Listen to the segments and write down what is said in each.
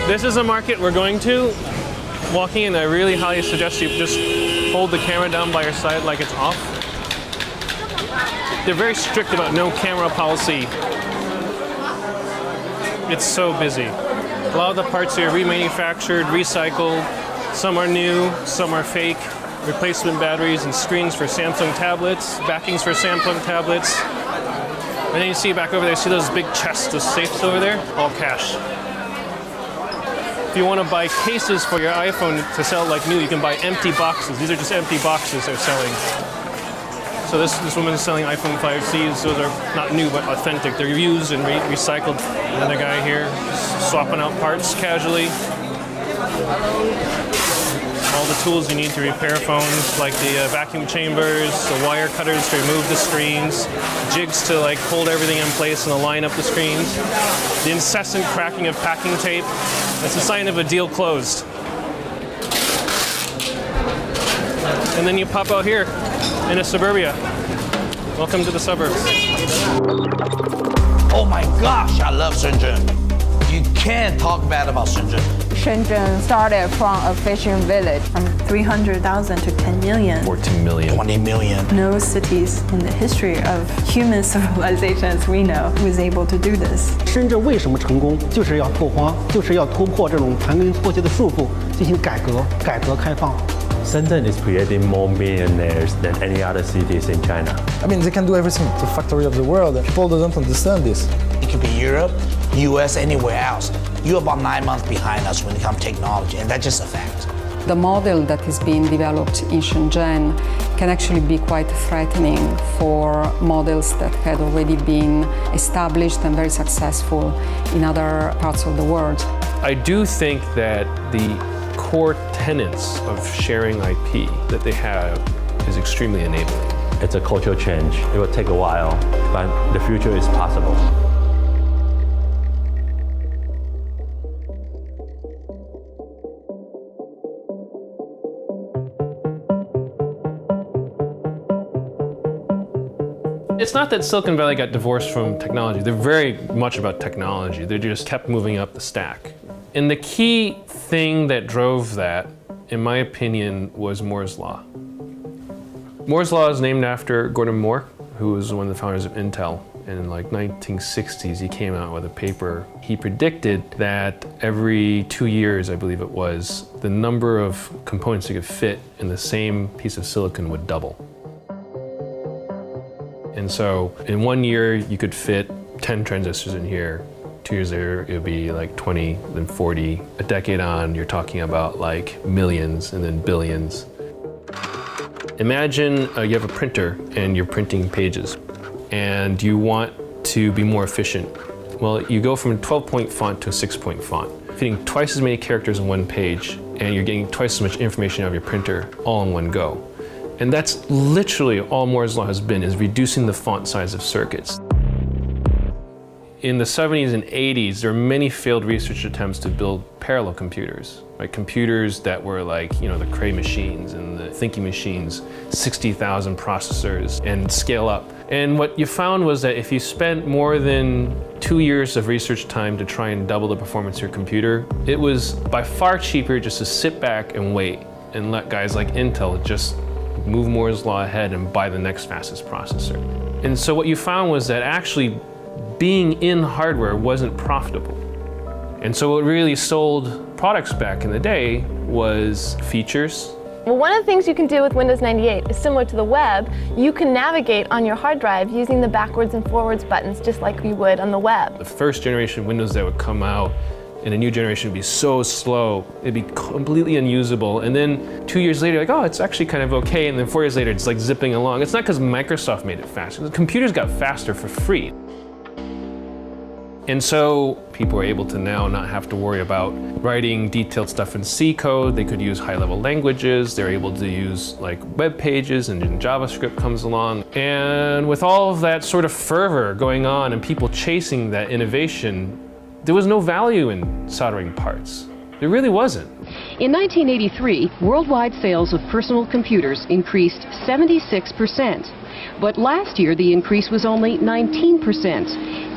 This is a market we're going to. Walking in, I really highly suggest you just hold the camera down by your side like it's off. They're very strict about no camera policy. It's so busy. A lot of the parts are remanufactured, recycled. Some are new, some are fake. Replacement batteries and screens for Samsung tablets, backings for Samsung tablets. And then you see back over there, see those big chests of safes over there? All cash. If you want to buy cases for your iPhone to sell like new, you can buy empty boxes. These are just empty boxes they're selling. So this woman is selling iPhone 5Cs. Those are not new, but authentic. They're used and recycled. Another guy here swapping out parts casually. All the tools you need to repair phones, like the vacuum chambers, the wire cutters to remove the screens, jigs to like hold everything in place and align up the screens, the incessant cracking of packing tape. That's a sign of a deal closed. And then you pop out here in a suburbia. Welcome to the suburbs. Oh my gosh, I love Shenzhen. You can't talk bad about Shenzhen. Shenzhen started from a fishing village. From 300,000 to 10 million. 14 million. 20 million. No cities in the history of human civilization as we know was able to do this. 深圳为什么成功？就是要拓荒，就是要突破这种盘根错节的束缚，进行改革开放。 Shenzhen is creating more millionaires than any other cities in China. I mean, they can do everything. It's the factory of the world. People don't understand this. It could be Europe, US, anywhere else. You're about 9 months behind us when it comes to technology, and that's just a fact. The model that is being developed in Shenzhen can actually be quite threatening for models that had already been established and very successful in other parts of the world. I do think that the core tenets of sharing IP that they have is extremely enabling. It's a cultural change. It will take a while, but the future is possible. It's not that Silicon Valley got divorced from technology. They're very much about technology. They just kept moving up the stack. And the key thing that drove that, in my opinion, was Moore's Law. Moore's Law is named after Gordon Moore, who was one of the founders of Intel. And in like 1960s, he came out with a paper. He predicted that every 2 years, I believe it was, the number of components you could fit in the same piece of silicon would double. And so in 1 year, you could fit 10 transistors in here. 2 years later, it would be like 20, then 40. A decade on, you're talking about like millions and then billions. Imagine you have a printer and you're printing pages and you want to be more efficient. Well, you go from a 12-point font to a 6-point font, fitting twice as many characters on one page, and you're getting twice as much information out of your printer all in one go. And that's literally all Moore's Law has been, is reducing the font size of circuits. In the 70s and 80s, there were many failed research attempts to build parallel computers, right? Computers that were like, you know, the Cray machines and the thinking machines, 60,000 processors, and scale up. And what you found was that if you spent more than 2 years of research time to try and double the performance of your computer, it was by far cheaper just to sit back and wait and let guys like Intel just move Moore's Law ahead and buy the next fastest processor. And so what you found was that actually being in hardware wasn't profitable. And so what really sold products back in the day was features. Well, one of the things you can do with Windows 98 is similar to the web. You can navigate on your hard drive using the backwards and forwards buttons just like you would on the web. The first generation of Windows that would come out and a new generation would be so slow, it'd be completely unusable. And then 2 years later, like, oh, it's actually kind of okay. And then 4 years later, it's like zipping along. It's not because Microsoft made it faster. The computers got faster for free. And so people were able to now not have to worry about writing detailed stuff in C code. They could use high-level languages. They're able to use like web pages, and then JavaScript comes along. And with all of that sort of fervor going on and people chasing that innovation, there was no value in soldering parts. There really wasn't. In 1983, worldwide sales of personal computers increased 76%. But last year, the increase was only 19%.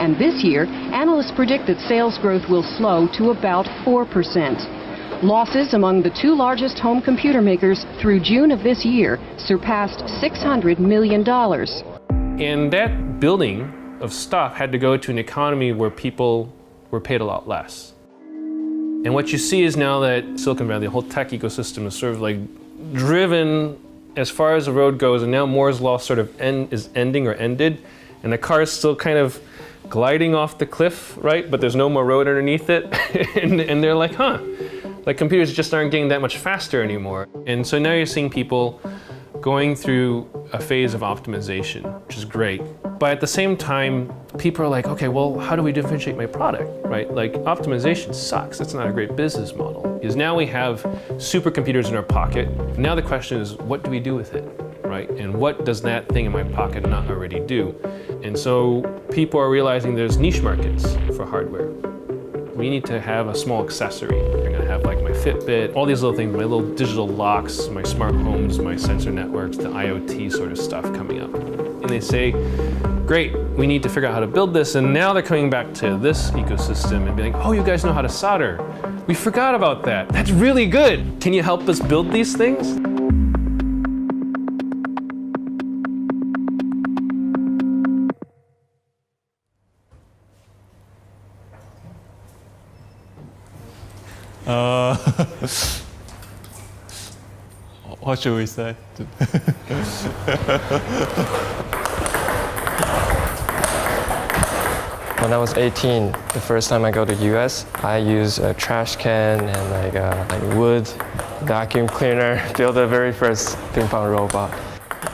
And this year, analysts predict that sales growth will slow to about 4%. Losses among the two largest home computer makers through June of this year surpassed $600 million. And that building of stuff had to go to an economy where people were paid a lot less. And what you see is now that Silicon Valley, the whole tech ecosystem is sort of like driven as far as the road goes, and now Moore's Law sort of is ending or ended, and the car is still kind of gliding off the cliff, right? But there's no more road underneath it. and they're like, like computers just aren't getting that much faster anymore. And so now you're seeing people going through a phase of optimization, which is great. But at the same time, people are like, okay, well, how do we differentiate my product, right? Like optimization sucks. That's not a great business model. Because now we have supercomputers in our pocket. Now the question is, what do we do with it, right? And what does that thing in my pocket not already do? And so people are realizing there's niche markets for hardware. We need to have a small accessory. You're gonna have like my Fitbit, all these little things, my little digital locks, my smart homes, my sensor networks, the IoT sort of stuff coming up. And they say, great, we need to figure out how to build this. And now they're coming back to this ecosystem and being like, oh, you guys know how to solder. We forgot about that. That's really good. Can you help us build these things? What should we say? When I was 18, the first time I go to US, I use a trash can and like wood, vacuum cleaner, build the very first ping pong robot.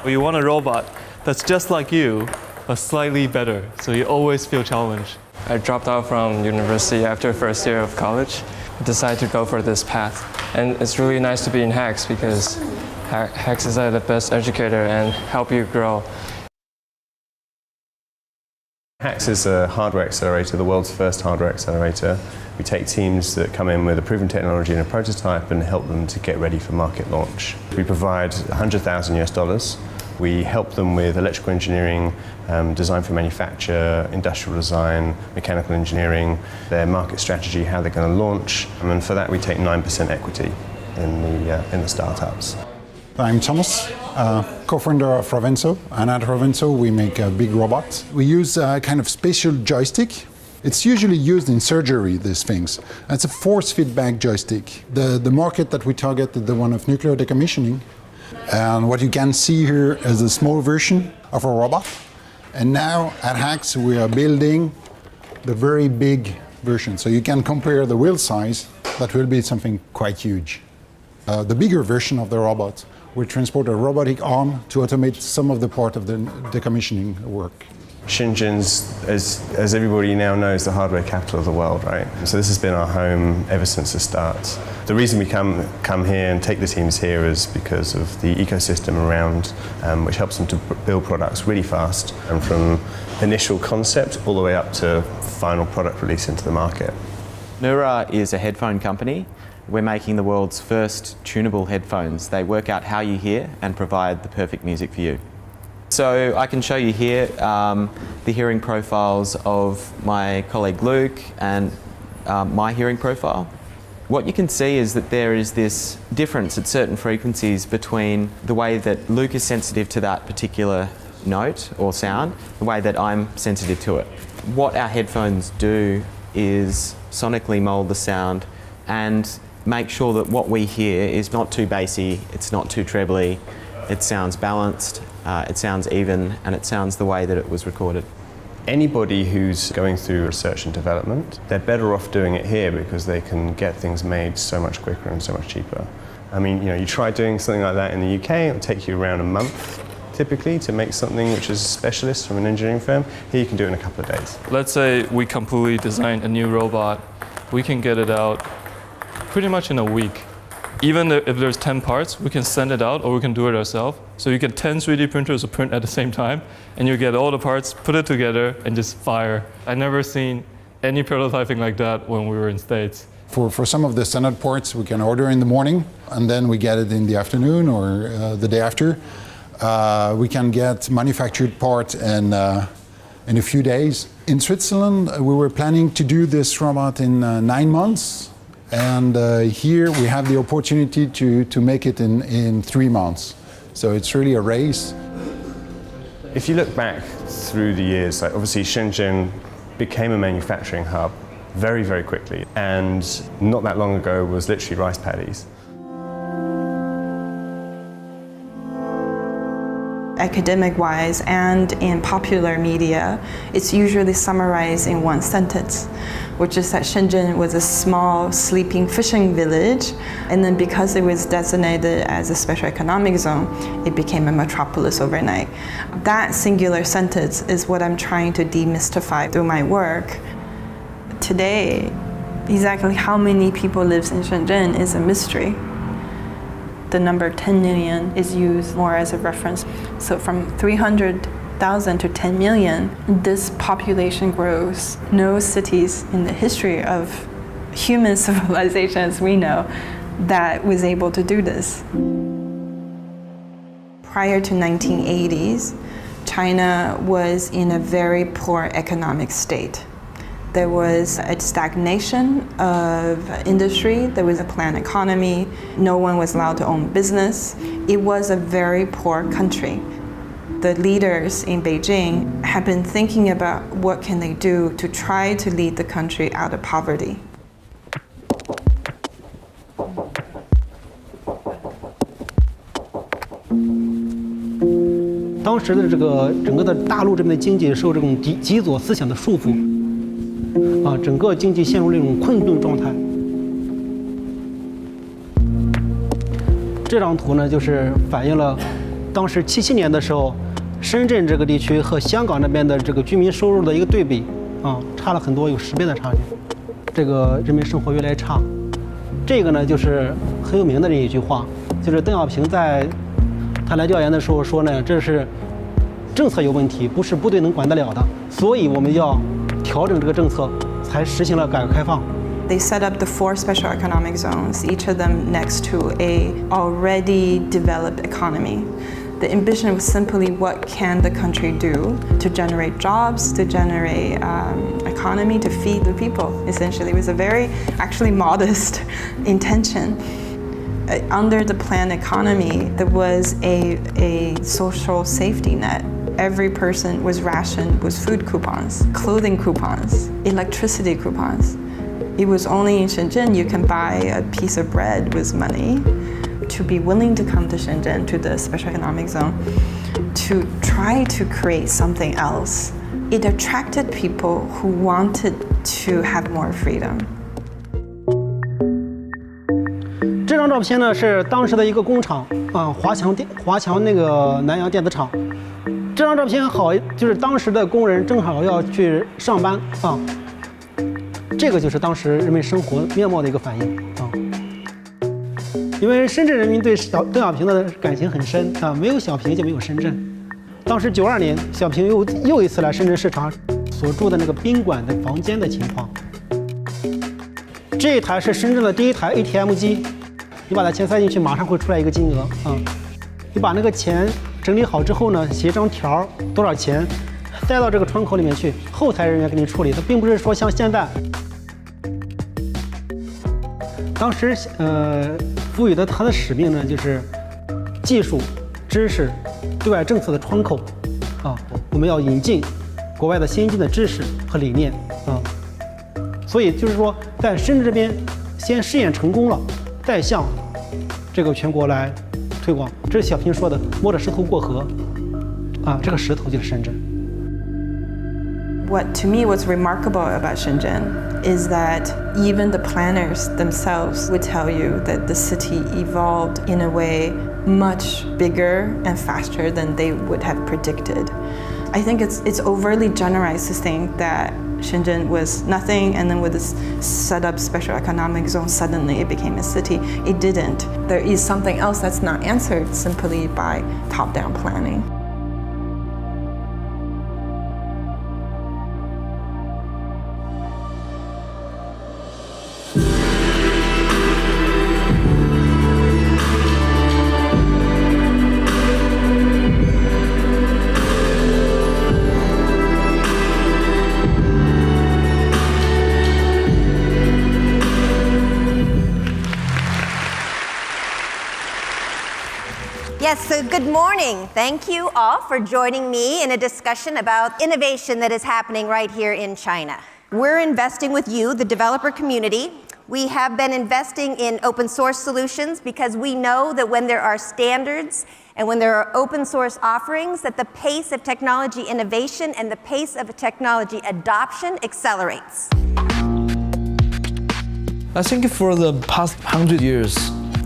You want a robot that's just like you, but slightly better, so you always feel challenged. I dropped out from university after first year of college. I decided to go for this path. And it's really nice to be in HAX because HAX is the best educator and help you grow. HAX is a hardware accelerator, the world's first hardware accelerator. We take teams that come in with a proven technology and a prototype and help them to get ready for market launch. We provide $100,000. We help them with electrical engineering, design for manufacture, industrial design, mechanical engineering, their market strategy, how they're going to launch. And for that we take 9% equity in the startups. I'm Thomas, co-founder of Rovenso, and at Rovenso we make big robots. We use a kind of spatial joystick. It's usually used in surgery, these things. It's a force feedback joystick. The market that we target is the one of nuclear decommissioning. And what you can see here is a small version of a robot. And now at HAX we are building the very big version. So you can compare the wheel size, that will be something quite huge. The bigger version of the robot will transport a robotic arm to automate some of the part of the decommissioning work. Shenzhen's, as everybody now knows, the hardware capital of the world, right? So this has been our home ever since the start. The reason we come here and take the teams here is because of the ecosystem around, which helps them to build products really fast, and from initial concept all the way up to final product release into the market. Neura is a headphone company. We're making the world's first tunable headphones. They work out how you hear and provide the perfect music for you. So I can show you here the hearing profiles of my colleague Luke and my hearing profile. What you can see is that there is this difference at certain frequencies between the way that Luke is sensitive to that particular note or sound, the way that I'm sensitive to it. What our headphones do is sonically mold the sound and make sure that what we hear is not too bassy, it's not too trebly, it sounds balanced, it sounds even, and it sounds the way that it was recorded. Anybody who's going through research and development, they're better off doing it here because they can get things made so much quicker and so much cheaper. I mean, you try doing something like that in the UK, it'll take you around a month typically to make something which is a specialist from an engineering firm. Here you can do it in a couple of days. Let's say we completely design a new robot. We can get it out pretty much in a week. Even if there's 10 parts, we can send it out or we can do it ourselves. So you get 10 3D printers to print at the same time, and you get all the parts, put it together, and just fire. I've never seen any prototyping like that when we were in States. For some of the standard parts, we can order in the morning, and then we get it in the afternoon or the day after. We can get manufactured parts in a few days. In Switzerland, we were planning to do this robot in 9 months. And here we have the opportunity to make it in 3 months. So it's really a race. If you look back through the years, like obviously Shenzhen became a manufacturing hub very, very quickly. And not that long ago was literally rice paddies. Academic-wise and in popular media, it's usually summarized in one sentence, which is that Shenzhen was a small sleeping fishing village, and then because it was designated as a special economic zone, it became a metropolis overnight. That singular sentence is what I'm trying to demystify through my work. Today, exactly how many people live in Shenzhen is a mystery. The number 10 million is used more as a reference. So from 300,000 to 10 million, this population grows. No cities in the history of human civilization as we know that was able to do this. Prior to 1980s, China was in a very poor economic state. There was a stagnation of industry, there was a planned economy, no one was allowed to own business. It was a very poor country. The leaders in Beijing have been thinking about what can they do to try to lead the country out of poverty. 当时的这个整个的大陆这边的经济受这种极左思想的束缚，整个经济陷入这种困顿状态。这张图呢，就是反映了当时77年的时候，深圳这个地区和香港那边的这个居民收入的一个对比，差了很多，有10倍的差距。这个人民生活越来越差。这个呢，就是很有名的这一句话，就是邓小平在他来调研的时候说呢，这是政策有问题，不是部队能管得了的，所以我们要调整这个政策，才实行了改革开放。They set up the 4 special economic zones, each of them next to a already developed economy. The ambition was simply what can the country do to generate jobs, to generate economy, to feed the people. Essentially, it was a very actually modest intention. Under the planned economy, there was a social safety net. Every person was rationed with food coupons, clothing coupons, electricity coupons. It was only in Shenzhen you can buy a piece of bread with money. To be willing to come to Shenzhen, to the special economic zone, to try to create something else, it attracted people who wanted to have more freedom. 这张照片呢是当时的一个工厂华强那个南洋电子厂。这张照片好，就是当时的工人正好要去上班这个就是当时人们生活面貌的一个反应因为深圳人民对邓小平的感情很深没有小平就没有深圳。当时92年，小平又一次来深圳视察所住的那个宾馆的房间的情况。这一台是深圳的第一台 ATM 机，你把它钱塞进去，马上会出来一个金额你把那个钱整理好之后呢，写一张条，多少钱，塞到这个窗口里面去，后台人员给你处理。它并不是说像现在，当时赋予的它的使命呢，就是技术、知识、对外政策的窗口我们要引进国外的先进的知识和理念所以就是说，在深圳这边先试验成功了，再向这个全国来推广。这是小平说的“摸着石头过河”这个石头就是深圳。What to me was remarkable about Shenzhen is that even the planners themselves would tell you that the city evolved in a way much bigger and faster than they would have predicted. I think it's overly generalized to think that Shenzhen was nothing, and then with this set up special economic zone, suddenly it became a city. It didn't. There is something else that's not answered simply by top-down planning. Yes, so good morning. Thank you all for joining me in a discussion about innovation that is happening right here in China. We're investing with you, the developer community. We have been investing in open source solutions because we know that when there are standards and when there are open source offerings, that the pace of technology innovation and the pace of technology adoption accelerates. I think for the past 100 years,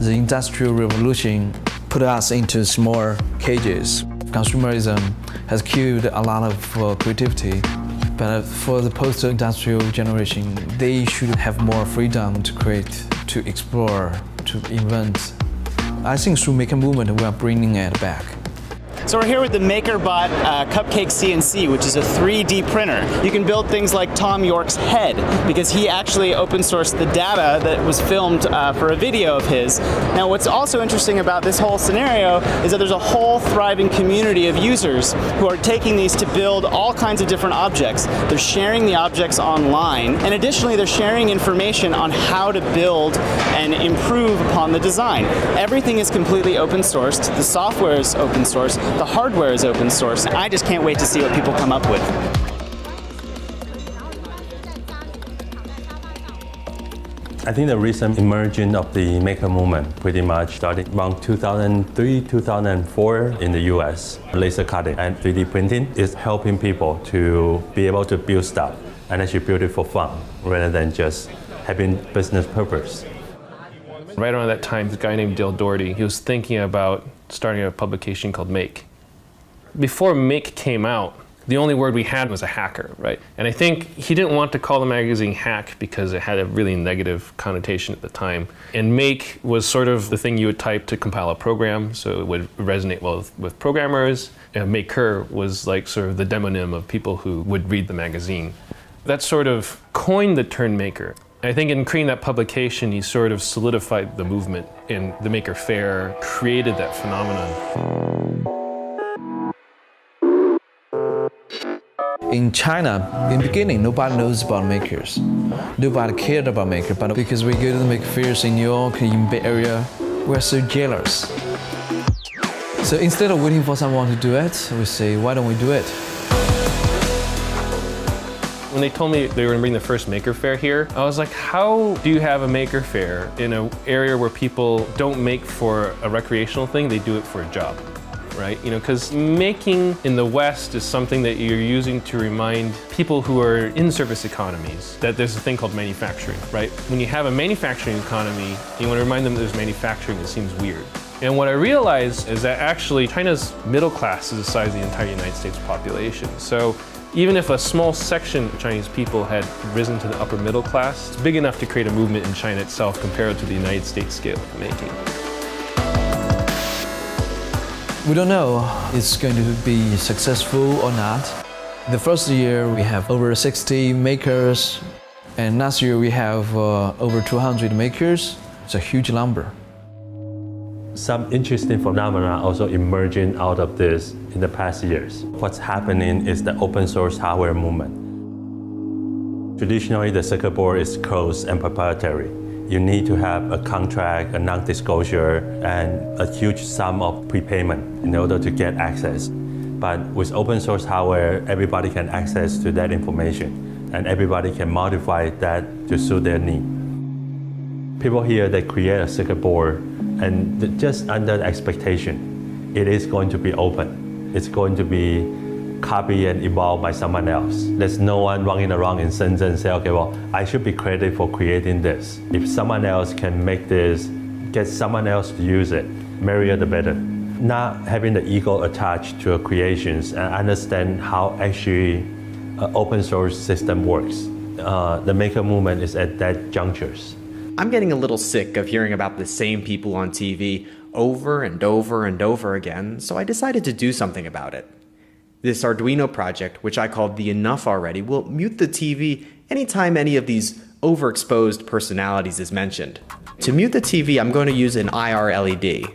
the Industrial Revolution put us into small cages. Consumerism has killed a lot of creativity. But for the post-industrial generation, they should have more freedom to create, to explore, to invent. I think through Maker Movement, we are bringing it back. So we're here with the MakerBot Cupcake CNC, which is a 3D printer. You can build things like Tom York's head, because he actually open sourced the data that was filmed for a video of his. Now what's also interesting about this whole scenario is that there's a whole thriving community of users who are taking these to build all kinds of different objects. They're sharing the objects online, and additionally they're sharing information on how to build and improve upon the design. Everything is completely open sourced, the software is open source, the hardware is open source. I just can't wait to see what people come up with. I think the recent emergence of the maker movement pretty much started around 2003, 2004 in the US. Laser cutting and 3D printing is helping people to be able to build stuff and actually build it for fun rather than just having business purpose. Right around that time, this guy named Dale Doherty, he was thinking about starting a publication called Make. Before Make came out, the only word we had was a hacker, right? And I think he didn't want to call the magazine Hack because it had a really negative connotation at the time. And Make was sort of the thing you would type to compile a program, so it would resonate well with programmers. And Maker was like sort of the demonym of people who would read the magazine. That sort of coined the term maker. I think in creating that publication, he sort of solidified the movement, and the Maker Faire created that phenomenon. In China, in the beginning, nobody knows about makers. Nobody cared about makers, but because we go to the maker fairs in New York, in Bay Area, we're so jealous. So instead of waiting for someone to do it, we say, why don't we do it? When they told me they were going to bring the first Maker Faire here, I was like, how do you have a Maker Faire in an area where people don't make for a recreational thing, they do it for a job, right? You know, because making in the West is something that you're using to remind people who are in service economies that there's a thing called manufacturing, right? When you have a manufacturing economy, you want to remind them that there's manufacturing, it seems weird. And what I realized is that actually China's middle class is the size of the entire United States population. So even if a small section of Chinese people had risen to the upper middle class, it's big enough to create a movement in China itself compared to the United States scale of making. We don't know if it's going to be successful or not. The first year we have over 60 makers, and last year we have over 200 makers. It's a huge number. Some interesting phenomena also emerging out of this in the past years. What's happening is the open source hardware movement. Traditionally, the circuit board is closed and proprietary. You need to have a contract, a non-disclosure, and a huge sum of prepayment in order to get access. But with open source hardware, everybody can access to that information, and everybody can modify that to suit their need. People here, they create a circuit board, and just under the expectation, it is going to be open. It's going to be copied and evolved by someone else. There's no one running around in Shenzhen and say, okay, well, I should be credited for creating this. If someone else can make this, get someone else to use it, merrier the better. Not having the ego attached to your creations and understand how actually an open source system works. The maker movement is at that junctures. I'm getting a little sick of hearing about the same people on TV over and over and over again, so I decided to do something about it. This Arduino project, which I called the Enough Already, will mute the TV anytime any of these overexposed personalities is mentioned. To mute the TV, I'm going to use an IR LED.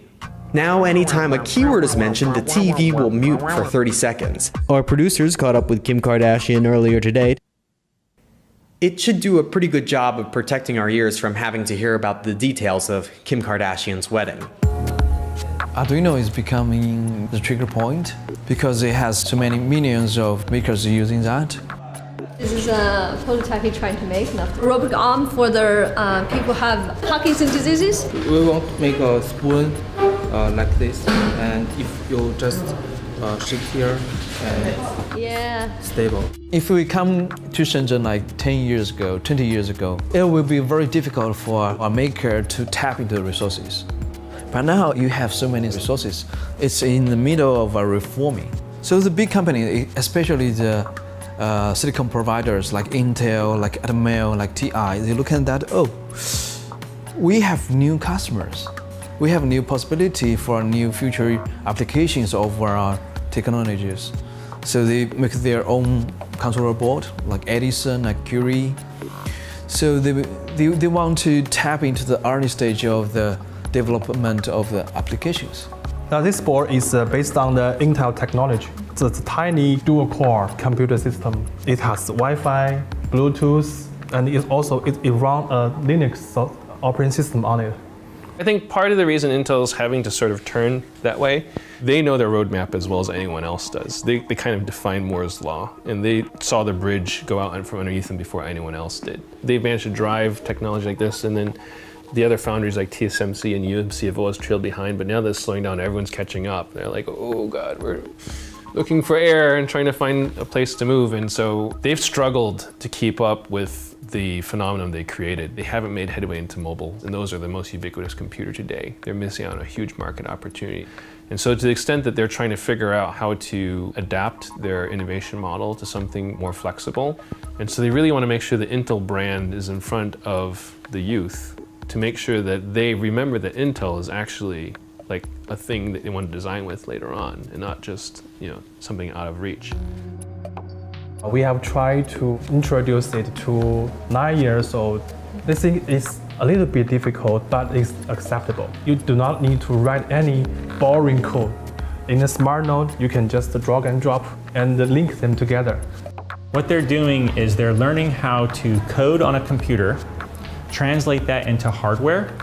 Now, anytime a keyword is mentioned, the TV will mute for 30 seconds. Our producers caught up with Kim Kardashian earlier today. It should do a pretty good job of protecting our ears from having to hear about the details of Kim Kardashian's wedding. Arduino is becoming the trigger point because it has so many millions of makers using that. This is a prototype he's trying to make, a robotic arm for the people who have Parkinson's diseases. We want to make a spoon like this, and if you just shake here, and it's stable. If we come to Shenzhen like 10 years ago, 20 years ago, it will be very difficult for a maker to tap into the resources. But now you have so many resources. It's in the middle of a reforming. So the big company, especially the silicon providers like Intel, like Atmel, like TI, they look at that, oh, we have new customers. We have new possibility for new future applications of our technologies. So they make their own controller board, like Edison, like Curie. So they want to tap into the early stage of the development of the applications. Now this board is based on the Intel technology. It's a tiny dual-core computer system. It has Wi-Fi, Bluetooth, and it runs a Linux operating system on it. I think part of the reason Intel's having to sort of turn that way, they know their roadmap as well as anyone else does. They kind of define Moore's law, and they saw the bridge go out from underneath them before anyone else did. They've managed to drive technology like this, and then the other foundries like TSMC and UMC have always trailed behind, but now they're slowing down, everyone's catching up. They're like, oh God, we're looking for air and trying to find a place to move. And so they've struggled to keep up with the phenomenon they created. They haven't made headway into mobile, and those are the most ubiquitous computer today. They're missing out on a huge market opportunity. And so to the extent that they're trying to figure out how to adapt their innovation model to something more flexible, and so they really want to make sure the Intel brand is in front of the youth to make sure that they remember that Intel is actually like a thing that they want to design with later on, and not just, you know, something out of reach. We have tried to introduce it to 9 years old. This thing is a little bit difficult, but it's acceptable. You do not need to write any boring code. In a smart node, you can just drag and drop and link them together. What they're doing is they're learning how to code on a computer, translate that into hardware,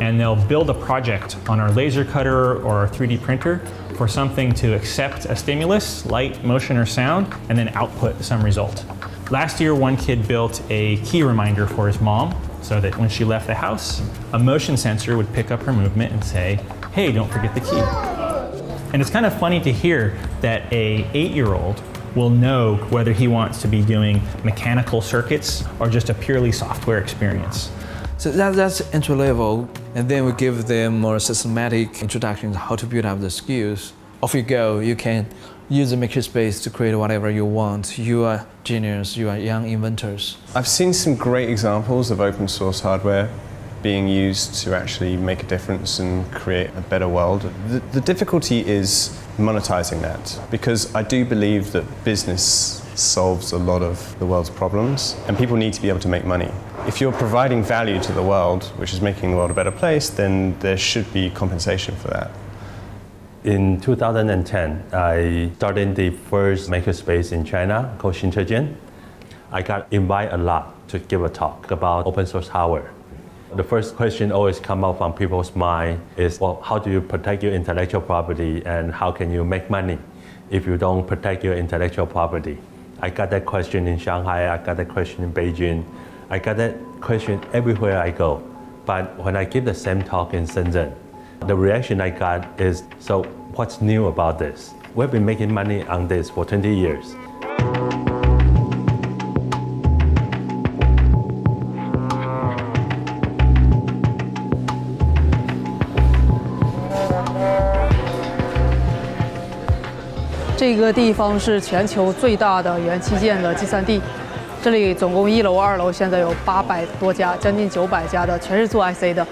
and they'll build a project on our laser cutter or our 3D printer for something to accept a stimulus, light, motion, or sound, and then output some result. Last year, one kid built a key reminder for his mom so that when she left the house, a motion sensor would pick up her movement and say, hey, don't forget the key. And it's kind of funny to hear that an 8-year-old will know whether he wants to be doing mechanical circuits or just a purely software experience. So that's entry level, and then we give them more systematic introductions how to build up the skills. Off you go, you can use the makerspace to create whatever you want. You are genius, you are young inventors. I've seen some great examples of open source hardware being used to actually make a difference and create a better world. The difficulty is monetizing that, because I do believe that business solves a lot of the world's problems, and people need to be able to make money. If you're providing value to the world, which is making the world a better place, then there should be compensation for that. In 2010, I started the first makerspace in China called Xinchejian. I got invited a lot to give a talk about open source hardware. The first question always come up on people's mind is, well, how do you protect your intellectual property, and how can you make money if you don't protect your intellectual property? I got that question in Shanghai, I got that question in Beijing, I got that question everywhere I go. But when I give the same talk in Shenzhen, the reaction I got is, so what's new about this? We've been making money on this for 20 years.这个地方是全球最大的元器件的集散地，这里总共1楼、2楼现在有800多家，将近900家的，全是做 IC 的。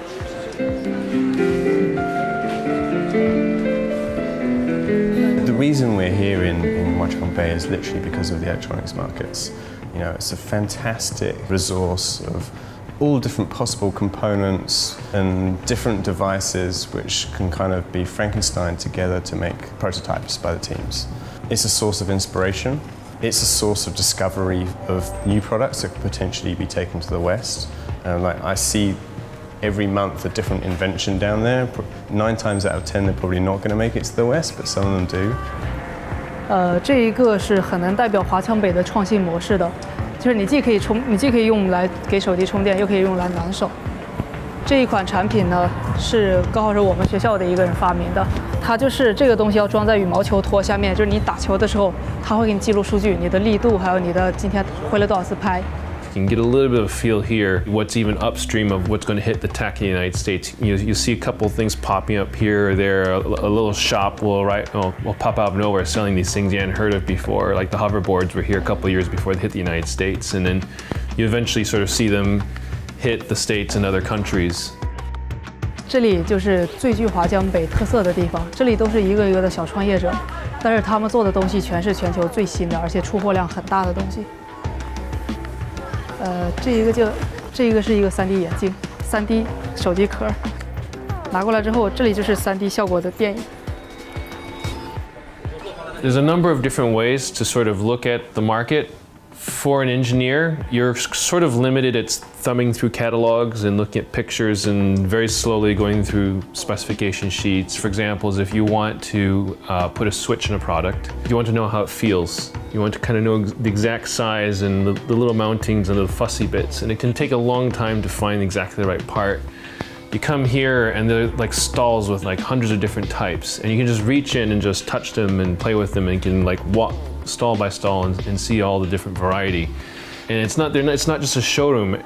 The reason we're here in Huachong Bay is literally because of the electronics markets. You know, it's a fantastic resource of all different possible components and different devices which can kind of be Frankenstein together to make prototypes by the teams. It's a source of inspiration. It's a source of discovery of new products that could potentially be taken to the West. Like I see every month a different invention down there. 9 times out of 10 they're probably not going to make it to the West, but some of them do. 这一个是很能代表华强北的创新模式的，就是你既可以用来给手机充电，又可以用来暖手。这一款产品呢，是刚好是我们学校的一个人发明的。它就是这个东西要装在羽毛球托下面，就是你打球的时候，它会给你记录数据，你的力度，还有你的今天挥了多少次拍。You can get a little bit of a feel here what's even upstream of what's going to hit the tech in the United States. You see a couple of things popping up here or there. A little shop will pop out of nowhere selling these things you hadn't heard of before. Like the hoverboards were here a couple of years before they hit the United States, and then you eventually sort of see them hit the States and other countries. 这里就是最具华强北特色的地方，这里都是一个一个的小创业者，但是他们做的东西全是全球最新的，而且出货量很大的东西。这一个是一个3D 眼镜，3D 手机壳，拿过来之后，这里就是 3D 效果的电影。There's a number of different ways to sort of look at the market. For an engineer, you're sort of limited at thumbing through catalogs and looking at pictures and very slowly going through specification sheets. For example, if you want to put a switch in a product, you want to know how it feels. You want to kind of know the exact size and the little mountings and the fussy bits. And it can take a long time to find exactly the right part. You come here and they're like stalls with like hundreds of different types, and you can just reach in and just touch them and play with them, and you can like walk stall by stall and see all the different variety. And it's not just a showroom.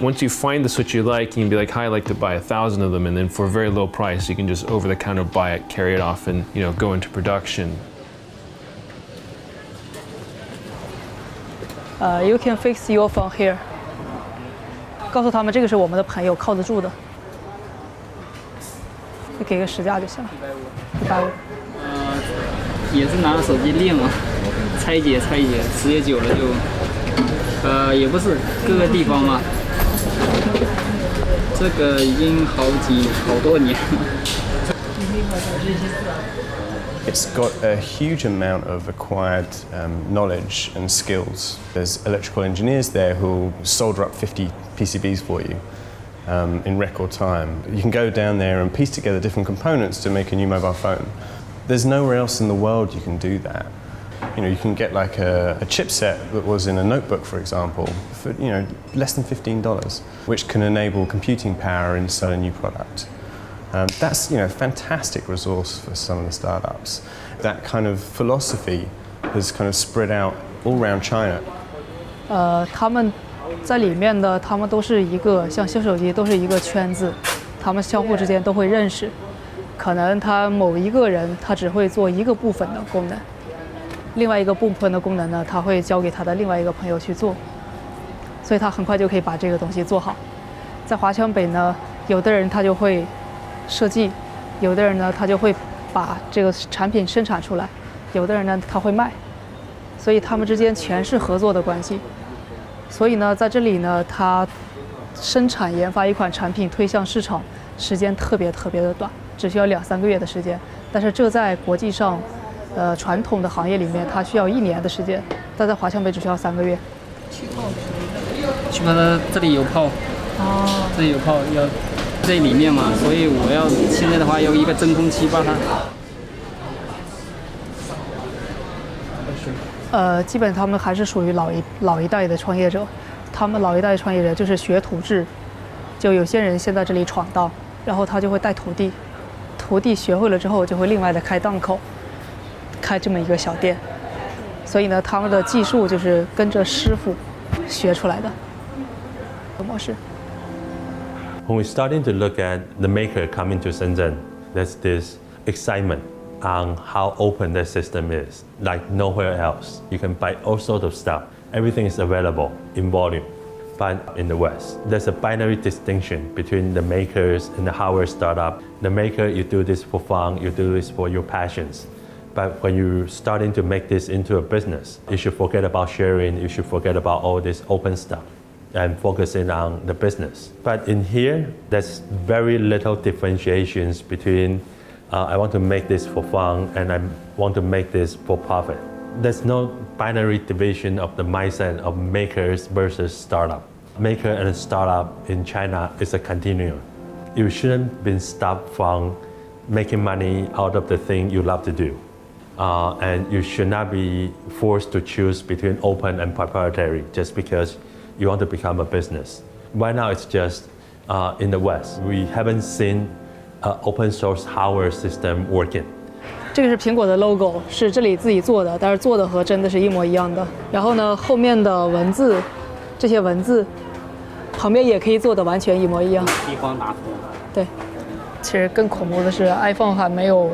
Once you find the switch you like, you can be like, hi, I'd like to buy 1,000 of them, and then for a very low price, you can just over the counter buy it, carry it off, and go into production. You can fix your phone here. 告诉他们这个是我们的朋友，靠得住的。你给个实价就行了，150。也是拿着手机练嘛，拆解，时间久了就，也不是各个地方嘛，这个已经好多年了。It's got a huge amount of acquired knowledge and skills. There's electrical engineers there who solder up 50 PCBs for you in record time. You can go down there and piece together different components to make a new mobile phone. There's nowhere else in the world you can do that. You can get like a chipset that was in a notebook, for example, for less than $15, which can enable computing power inside a new product. That's fantastic resource for some of the startups. That kind of philosophy has kind of spread out all around China. 他们在里面的，他们都是一个像修手机都是一个圈子，他们相互之间都会认识。可能他某一个人他只会做一个部分的功能，另外一个部分的功能呢，他会交给他的另外一个朋友去做，所以他很快就可以把这个东西做好。在华强北呢，有的人他就会设计，有的人呢他就会把这个产品生产出来，有的人呢他会卖，所以他们之间全是合作的关系。所以呢，在这里呢，他生产研发一款产品推向市场时间特别的短，只需要2-3个月的时间。但是这在国际上，传统的行业里面，它需要1年的时间，但在华强北只需要3个月。气泡它这里有泡，这里有泡要在里面嘛，所以我要现在的话用一个真空机把它。基本他们还是属于老一代的创业者，他们老一代的创业者就是学徒制，就有些人先在这里闯荡，然后他就会带徒弟，徒弟学会了之后就会另外的开档口，开这么一个小店，所以呢，他们的技术就是跟着师傅学出来的模式。When we're starting to look at the maker coming to Shenzhen, there's this excitement on how open that system is, like nowhere else. You can buy all sorts of stuff. Everything is available in volume. But in the West, there's a binary distinction between the makers and the hardware startup. The maker, you do this for fun, you do this for your passions. But when you're starting to make this into a business, you should forget about sharing, you should forget about all this open stuff and focusing on the business. But in here, there's very little differentiations between I want to make this for fun and I want to make this for profit. There's no binary division of the mindset of makers versus startup. Maker and startup in China is a continuum. you shouldn't be stopped from making money out of the thing you love to do. And you should not be forced to choose between open and proprietary just because you want to become a business. Right now it's just in the West, we haven't seen an open source hardware system working. 这个是苹果的 logo， 是这里自己做的，但是做的和真的是一模一样的。然后呢，后面的文字，这些文字旁边也可以做的完全一模一样。激光打图。对，其实更恐怖的是 ，iPhone 还没有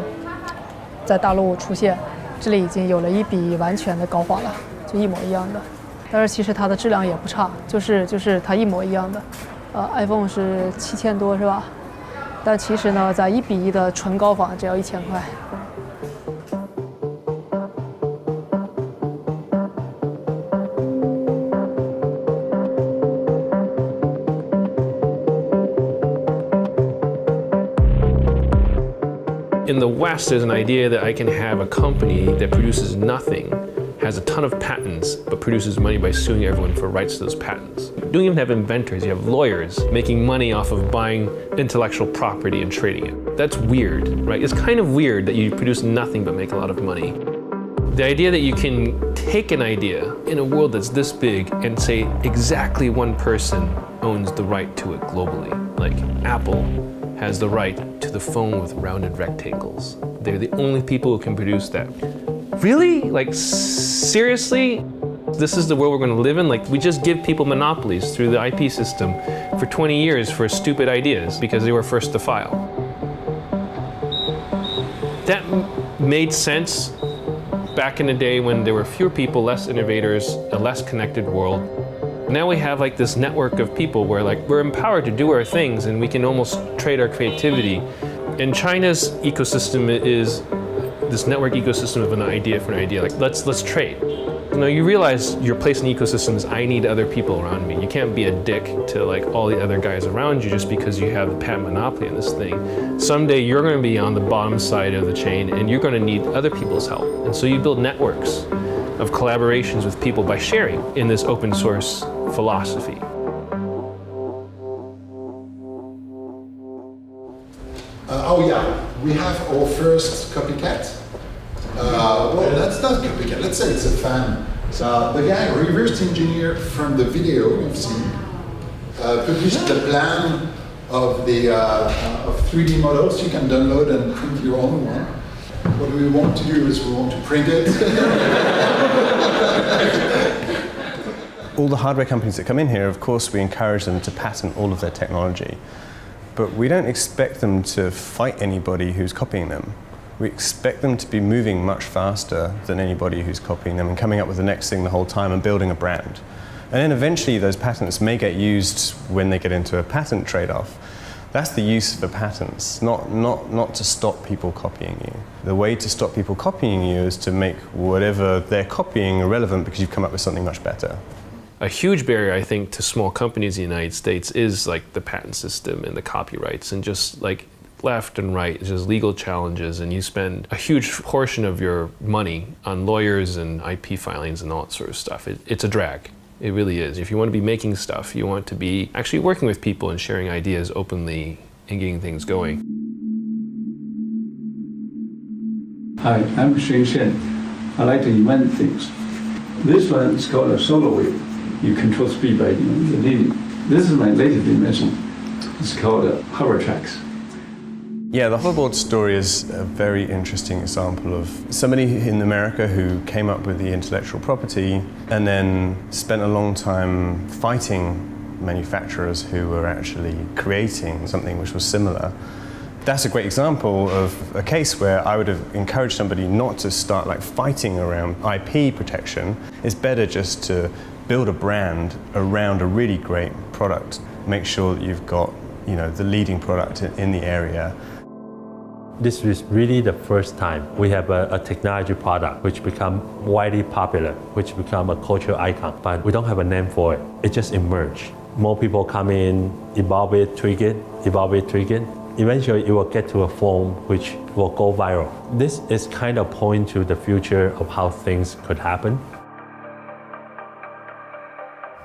在大陆出现，这里已经有了一笔完全的高仿了，就一模一样的。但是其实它的质量也不差，就是它一模一样的。iPhone 是7000多是吧？但其实呢，在1:1的纯高仿只要1000块。In the West, there's an idea that I can have a company that produces nothing, has a ton of patents, but produces money by suing everyone for rights to those patents. You don't even have inventors, you have lawyers making money off of buying intellectual property and trading it. That's weird, right? It's kind of weird that you produce nothing but make a lot of money. The idea that you can take an idea in a world that's this big and say exactly one person owns the right to it globally, like Apple has the right to the phone with rounded rectangles. They're the only people who can produce that. Really? Like, seriously? This is the world we're going to live in? Like, we just give people monopolies through the IP system for 20 years for stupid ideas because they were first to file. That made sense back in the day when there were fewer people, less innovators, a less connected world. Now we have like this network of people where like we're empowered to do our things and we can almost trade our creativity. And China's ecosystem is this network ecosystem of an idea for an idea. Like let's trade. You know, you realize your place in the ecosystem is I need other people around me. You can't be a dick to like all the other guys around you just because you have the patent monopoly on this thing. Someday you're going to be on the bottom side of the chain and you're going to need other people's help. And so you build networks of collaborations with people by sharing in this open source philosophy. Oh yeah, we have our first copycat. Well, that's not copycat. Let's say it's a fan. The guy reverse engineered from the video you've seen, published the plan of the of 3D models. You can download and print your own one. What we want to do is we want to print it. All the hardware companies that come in here, of course, we encourage them to patent all of their technology. But we don't expect them to fight anybody who's copying them. We expect them to be moving much faster than anybody who's copying them and coming up with the next thing the whole time and building a brand. And then eventually those patents may get used when they get into a patent trade-off. That's the use of the patents, not to stop people copying you. The way to stop people copying you is to make whatever they're copying irrelevant because you've come up with something much better. A huge barrier, I think, to small companies in the United States is like the patent system and the copyrights and just like left and right, it's just legal challenges, and you spend a huge portion of your money on lawyers and IP filings and all that sort of stuff. It's a drag. It really is. If you want to be making stuff, you want to be actually working with people and sharing ideas openly and getting things going. Hi, I'm Shen Shen. I like to invent things. This one is called a solar wave. You control speed by the linear. This is my latest invention. It's called hover tracks. Yeah, the hoverboard story is a very interesting example of somebody in America who came up with the intellectual property and then spent a long time fighting manufacturers who were actually creating something which was similar. That's a great example of a case where I would have encouraged somebody not to start like fighting around IP protection. It's better just to build a brand around a really great product. Make sure that you've got, you know, the leading product in the area. This is really the first time we have a technology product which become widely popular, which become a cultural icon, but we don't have a name for it. It just emerged. More people come in, evolve it, tweak it, evolve it, tweak it. Eventually it will get to a form which will go viral. This is kind of point to the future of how things could happen.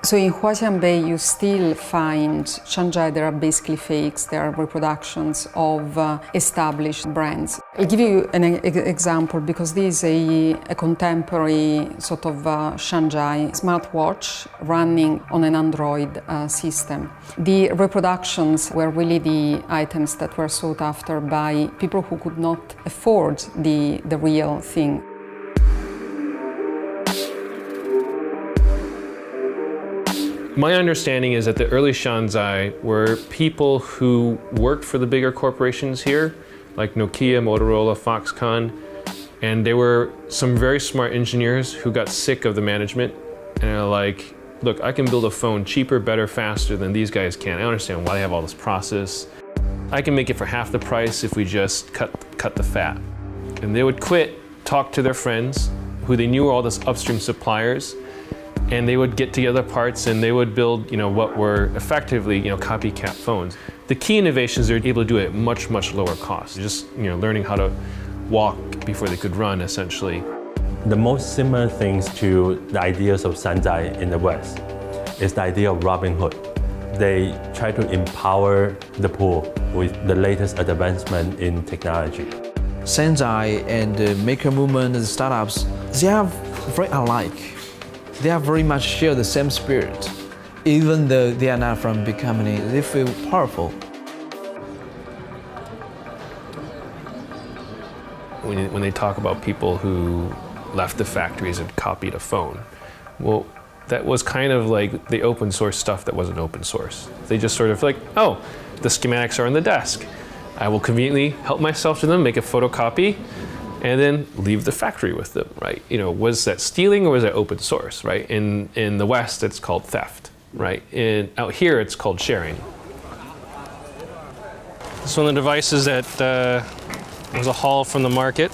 So in Huaqiangbei, you still find Shanghai, there are basically fakes, there are reproductions of established brands. I'll give you an example because this is a contemporary sort of Shanghai smartwatch running on an Android system. The reproductions were really the items that were sought after by people who could not afford the real thing. My understanding is that the early Shanzai were people who worked for the bigger corporations here, like Nokia, Motorola, Foxconn, and they were some very smart engineers who got sick of the management and are like, look, I can build a phone cheaper, better, faster than these guys can. I understand why they have all this process. I can make it for half the price if we just cut the fat. And they would quit, talk to their friends, who they knew were all these upstream suppliers, and they would get together parts and they would build, what were effectively, copycat phones. The key innovations, they're able to do it at much, much lower cost. Just, learning how to walk before they could run, essentially. The most similar things to the ideas of Sanzai in the West is the idea of Robin Hood. They try to empower the poor with the latest advancement in technology. Sanzai and the maker movement and the startups, they are very alike. They are very much share the same spirit. Even though they are not from big company, they feel powerful. When they talk about people who left the factories and copied a phone, well, that was kind of like the open source stuff that wasn't open source. They just sort of like, oh, the schematics are on the desk. I will conveniently help myself to them, make a photocopy, and then leave the factory with them, right? Was that stealing or was that open source, right? In the West, it's called theft, right? Out here, it's called sharing. This is one of the devices that was a haul from the market.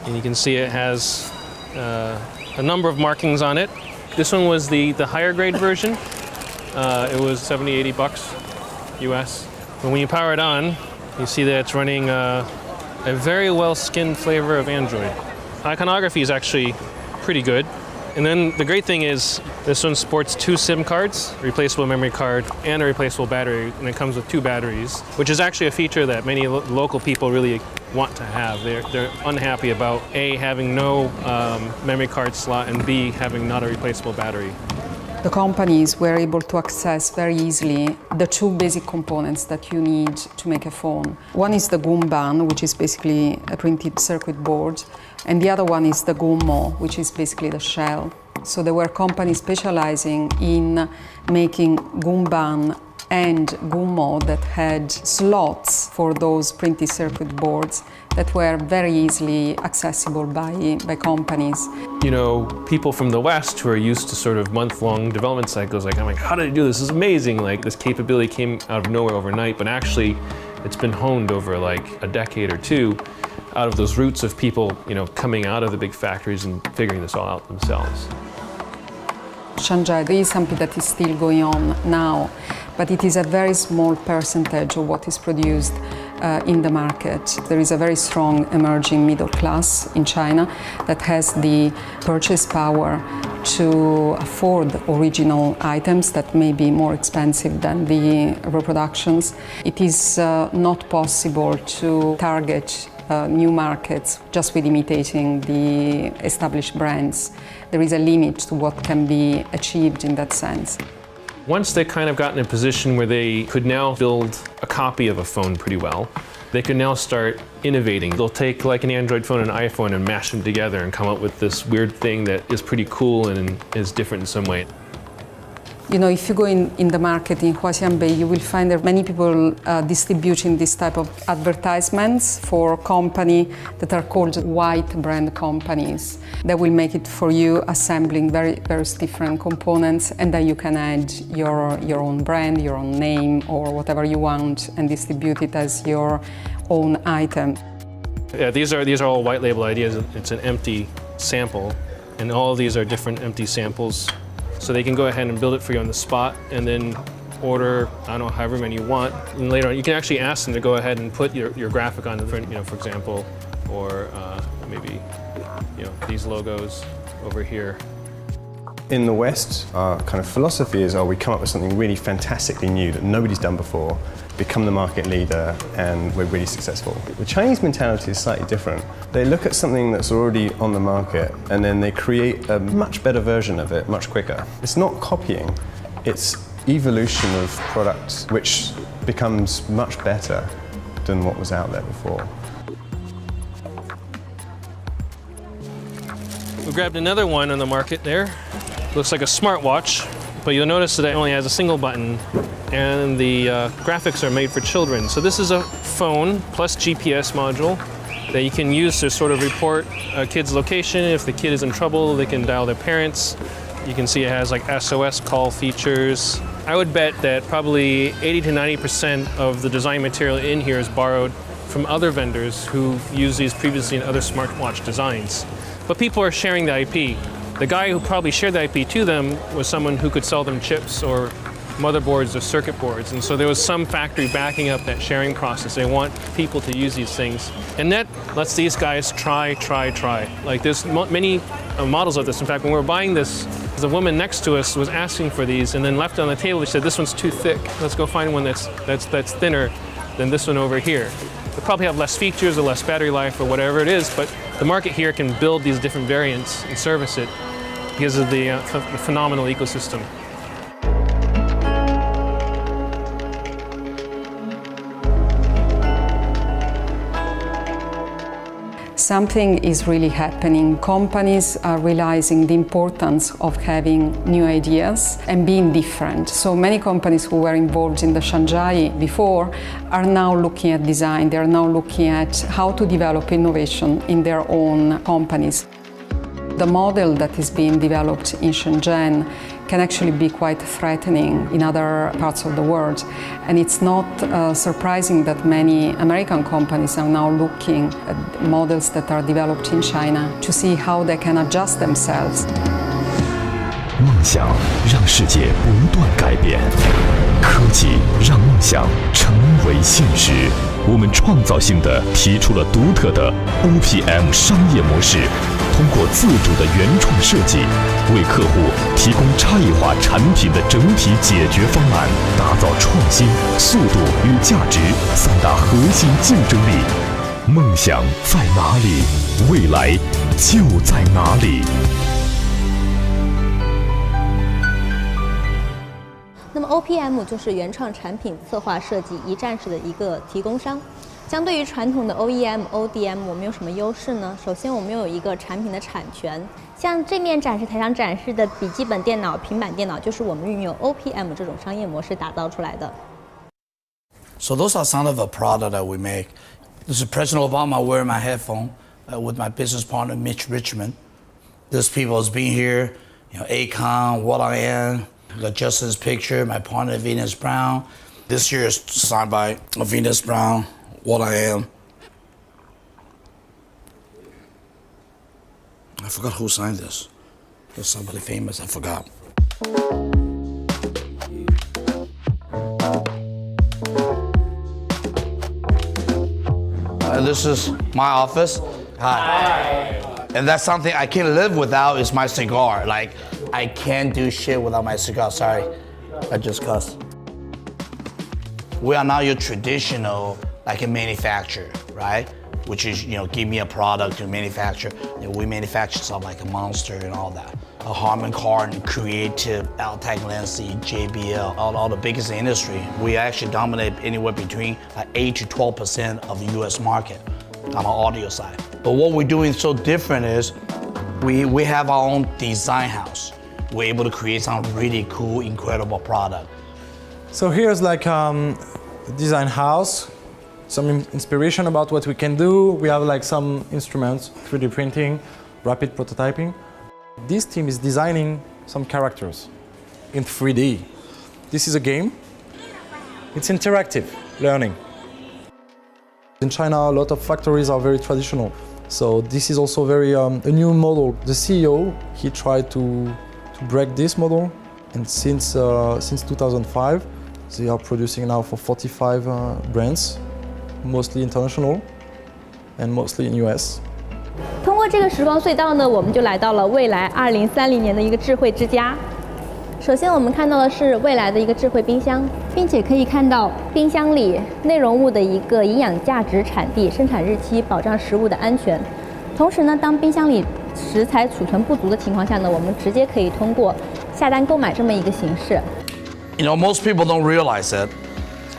And you can see it has a number of markings on it. This one was the higher grade version. It was 70, 80 bucks US. But when you power it on, you see that it's running a very well-skinned flavor of Android. Iconography is actually pretty good. And then the great thing is this one sports 2 SIM cards, a replaceable memory card, and a replaceable battery, and it comes with 2 batteries, which is actually a feature that many local people really want to have. They're unhappy about A, having no memory card slot, and B, having not a replaceable battery. The companies were able to access very easily the 2 basic components that you need to make a phone. One is the Gumban, which is basically a printed circuit board, and the other one is the Gummo, which is basically the shell. So there were companies specializing in making Gumban and Gummo that had slots for those printed circuit boards that were very easily accessible by companies. People from the West who are used to sort of month-long development cycles, I'm like, how did they do this? This is amazing. This capability came out of nowhere overnight, but actually it's been honed over a decade or 2 out of those roots of people, coming out of the big factories and figuring this all out themselves. Shanghai is something that is still going on now, but it is a very small percentage of what is produced in the market. There is a very strong emerging middle class in China that has the purchase power to afford original items that may be more expensive than the reproductions. It is not possible to target new markets just with imitating the established brands. There is a limit to what can be achieved in that sense. Once they kind of got in a position where they could now build a copy of a phone pretty well, they could now start innovating. They'll take an Android phone and an iPhone and mash them together and come up with this weird thing that is pretty cool and is different in some way. If you go in the market in Huaqiangbei, you will find there are many people distributing this type of advertisements for companies that are called white brand companies. They will make it for you, assembling various different components, and then you can add your own brand, your own name, or whatever you want, and distribute it as your own item. Yeah, these are all white label ideas. It's an empty sample, and all of these are different empty samples. So they can go ahead and build it for you on the spot and then order, however many you want. And later on, you can actually ask them to go ahead and put your graphic on the front, for example, or maybe, these logos over here. In the West, our kind of philosophy is, we come up with something really fantastically new that nobody's done before, become the market leader, and we're really successful. The Chinese mentality is slightly different. They look at something that's already on the market, and then they create a much better version of it much quicker. It's not copying, it's evolution of product, which becomes much better than what was out there before. We grabbed another one on the market there. Looks like a smartwatch, but you'll notice that it only has a single button, and the graphics are made for children. So this is a phone plus GPS module that you can use to sort of report a kid's location. If the kid is in trouble, they can dial their parents. You can see it has like SOS call features. I would bet that probably 80 to 90% of the design material in here is borrowed from other vendors who used these previously in other smartwatch designs. But people are sharing the IP. The guy who probably shared the IP to them was someone who could sell them chips or motherboards or circuit boards. And so there was some factory backing up that sharing process. They want people to use these things. And that lets these guys try. Like there's many models of this. In fact, when we were buying this, the woman next to us was asking for these and then left it on the table. She said, this one's too thick. Let's go find one that's thinner than this one over here. They probably have less features or less battery life or whatever it is, but the market here can build these different variants and service it because of the phenomenal ecosystem. Something is really happening. Companies are realizing the importance of having new ideas and being different. So many companies who were involved in the Shanghai before are now looking at design. They are now looking at how to develop innovation in their own companies. The model that is being developed in Shenzhen can actually be quite threatening in other parts of the world. And it's not surprising that many American companies are now looking at models that are developed in China to see how they can adjust themselves. 梦想让世界不断改变，科技让梦想成为现实。我们创造性地提出了独特的 OPM 商业模式，通过自主的原创设计，为客户提供差异化产品的整体解决方案，打造创新、速度与价值三大核心竞争力。梦想在哪里？未来就在哪里。那么 OPM 就是原创产品策划设计一站式的一个提供商。相对于传统的 OEM、ODM， 我们有什么优势呢？首先，我们有一个产品的产权，像这面展示台上展示的笔记本电脑、平板电脑，就是我们运用 OPM 这种商业模式打造出来的。So those are some of the products that we make. This is President Obama wearing my headphone with my business partner Mitch Richmond. There's people who's been here, Akon, What I Am. Got Justin's picture, my partner Venus Brown. This year is signed by Venus Brown, What I Am. I forgot who signed this. There's somebody famous, I forgot. This is my office. Hi. And that's something I can't live without is my cigar. Like, I can't do shit without my cigar. Sorry, I just cussed. We are not your traditional, like a manufacturer, right? Which is, give me a product to manufacture. We manufacture stuff like a Monster and all that. A Harman Kardon, Creative, Altec Lancy, JBL, all the biggest in the industry. We actually dominate anywhere between 8 to 12% of the US market on the audio side. But what we're doing so different is we have our own design house. We're able to create some really cool, incredible product. So here's like design house, some inspiration about what we can do. We have like some instruments, 3D printing, rapid prototyping. This team is designing some characters in 3D. This is a game. It's interactive learning. In China, a lot of factories are very traditional. So this is also very a new model. The CEO, he tried to break this model, and since 2005, they are producing now for 45 brands, mostly international and mostly in US. 通过过这个时光隧道呢，我们就来到了未来2030年的一个智慧之家。首先我们看到的是未来的一个智慧冰箱，并且可以看到冰箱里内容物的一个营养价值、产地、生产日期，保障食物的安全。同时呢，当冰箱里食材储存不足的情况下呢，我们直接可以通过下单购买这么一个形式。You know, most people don't realize that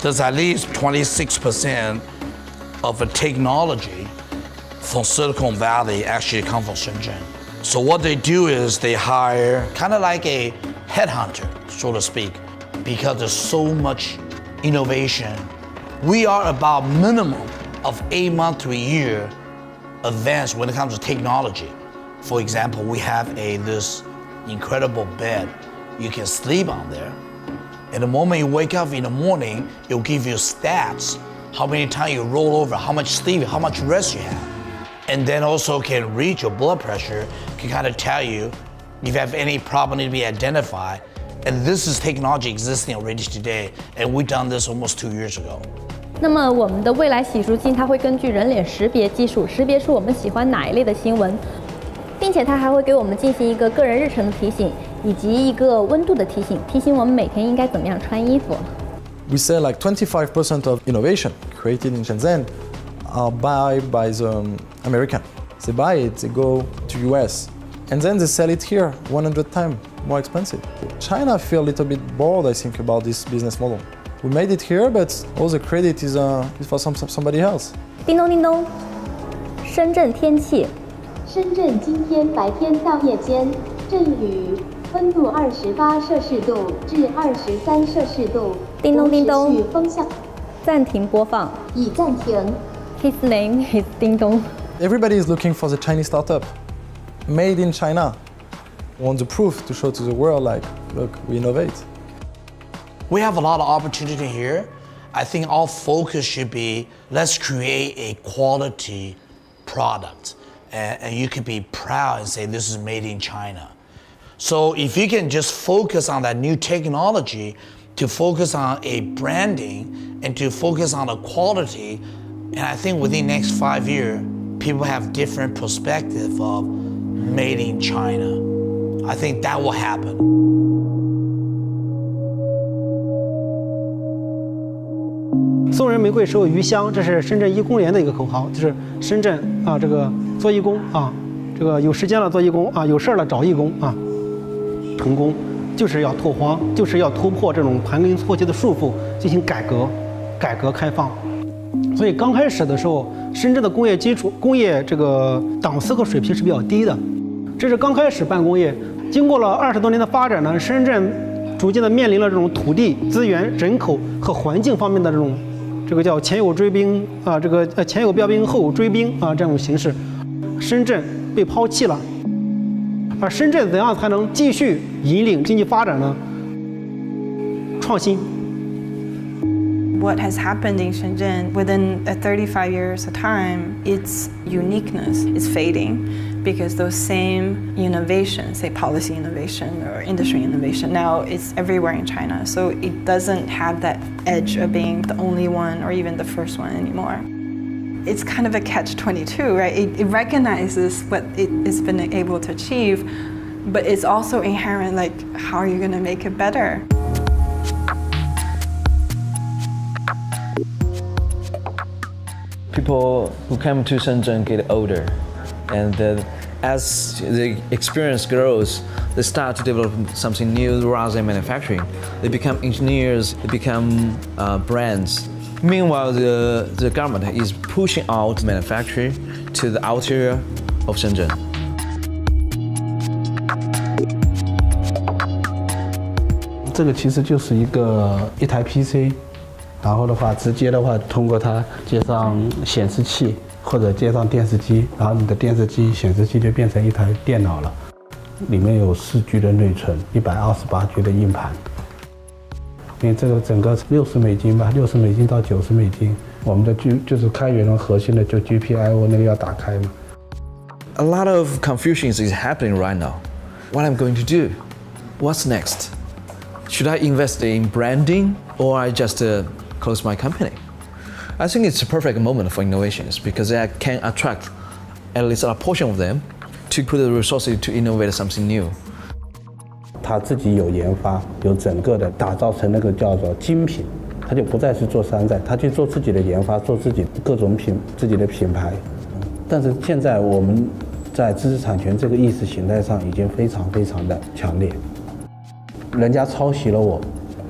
there's at least 26% of the technology from Silicon Valley actually come from Shenzhen. So what they do is they hire kind of like a headhunter, so to speak, because there's so much innovation. We are about minimum of 8 months to a year advanced when it comes to technology. For example, we have this incredible bed. You can sleep on there. And the moment you wake up in the morning, it'll give you stats, how many times you roll over, how much sleep, how much rest you have. And then also can read your blood pressure, can kind of tell you if you have any problem to be identified. And this is technology existing already today, and we've done this almost 2 years ago. 那么我们的未来洗漱镜，它会根据人脸识别技术，识别出我们喜欢哪一类的新闻，并且它还会给我们进行一个个人日程的提醒，以及一个温度的提醒，提醒我们每天应该怎么样穿衣服。We say like 25% of innovation created in Shenzhen are buy by the American. They buy it, they go to US, and then they sell it here 100 times more expensive. China feel a little bit bored, I think, about this business model. We made it here, but all the credit is for somebody else. 叮咚叮咚，深圳天气。深圳今天白天到夜间阵雨，温度28摄氏度至23摄氏度。叮咚叮咚，持续风向。暂停播放。已暂停。His name is 叮咚。Everybody is looking for the Chinese startup, made in China. Want the proof to show to the world, like, look, we innovate. We have a lot of opportunity here. I think our focus should be, let's create a quality product. And you could be proud and say this is made in China. So if you can just focus on that new technology, to focus on a branding and to focus on the quality, and I think within the next 5 years, people have different perspective of made in China. I think that will happen. 送人玫瑰，手有余香，这是深圳一公联的一个口号，就是深圳啊，这个做义工啊，这个有时间了做义工啊，有事儿了找义工啊，成功就是要拓荒，就是要突破这种盘根错节的束缚，进行改革开放。所以刚开始的时候，深圳的工业这个档次和水平是比较低的，这是刚开始办工业。经过了20多年的发展呢，深圳逐渐的面临了这种土地、资源、人口和环境方面的这个叫前有追兵啊，这个前有标兵后有追兵啊这种形势，深圳被抛弃了。而深圳怎样才能继续引领经济发展呢？创新。What has happened in Shenzhen within 35 years of time, its uniqueness is fading because those same innovations, say policy innovation or industry innovation, now it's everywhere in China. So it doesn't have that edge of being the only one or even the first one anymore. It's kind of a catch-22, right? It recognizes what it's been able to achieve, but it's also inherent, like, how are you going to make it better? People who come to Shenzhen get older, and as the experience grows, they start to develop something new rather than manufacturing. They become engineers, they become brands. Meanwhile, the government is pushing out manufacturing to the outer of Shenzhen. 这个其实就是一台 PC， 然后的话，直接的话通过它接上显示器或者接上电视机，然后你的电视机、显示器就变成一台电脑了。里面有4G 的内存，128G 的硬盘。因为这个整个60美金吧，60美金到90美金。我们的就是开源的核心的就 GPIO 那个要打开嘛。A lot of confusion is happening right now. What I'm going to do? What's next? Should I invest in branding or I just close my company? I think it's a perfect moment for innovations because I can attract at least a portion of them, to put the resources to innovate something new. 他自己有研发，有整个的打造成那个叫做精品，他就不再是做山寨，他去做自己的研发，做自己各种自己的品牌。但是现在我们在知识产权这个意识形态上已经非常非常的强烈，人家抄袭了我，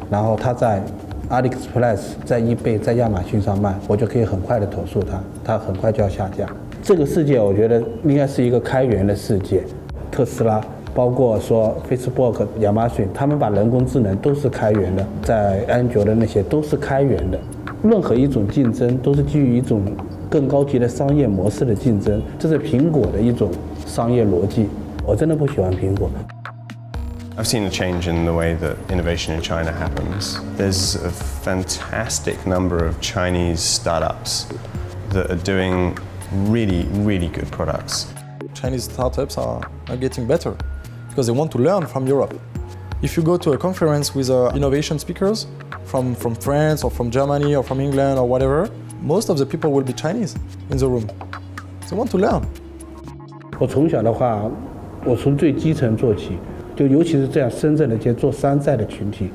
然后他在 AliExpress 在eBay 在亚马逊上卖，我就可以很快的投诉他，他很快就要下架。这个世界我觉得应该是一个开源的世界，特斯拉，包括说 Facebook、亚马逊，他们把人工智能都是开源的，在安卓的那些都是开源的。任何一种竞争都是基于一种更高级的商业模式的竞争，这是苹果的一种商业逻辑。我真的不喜欢苹果。I've seen a change in the way that innovation in China happens. There's a fantastic number of Chinese startups that are doing really, really good products. Chinese startups are getting better because they want to learn from Europe. If you go to a conference with innovation speakers from France or from Germany or from England or whatever, most of the people will be Chinese in the room. They want to learn. 我从小的话，我从最基层做起。就尤其是这样深圳的这些做山寨的群体，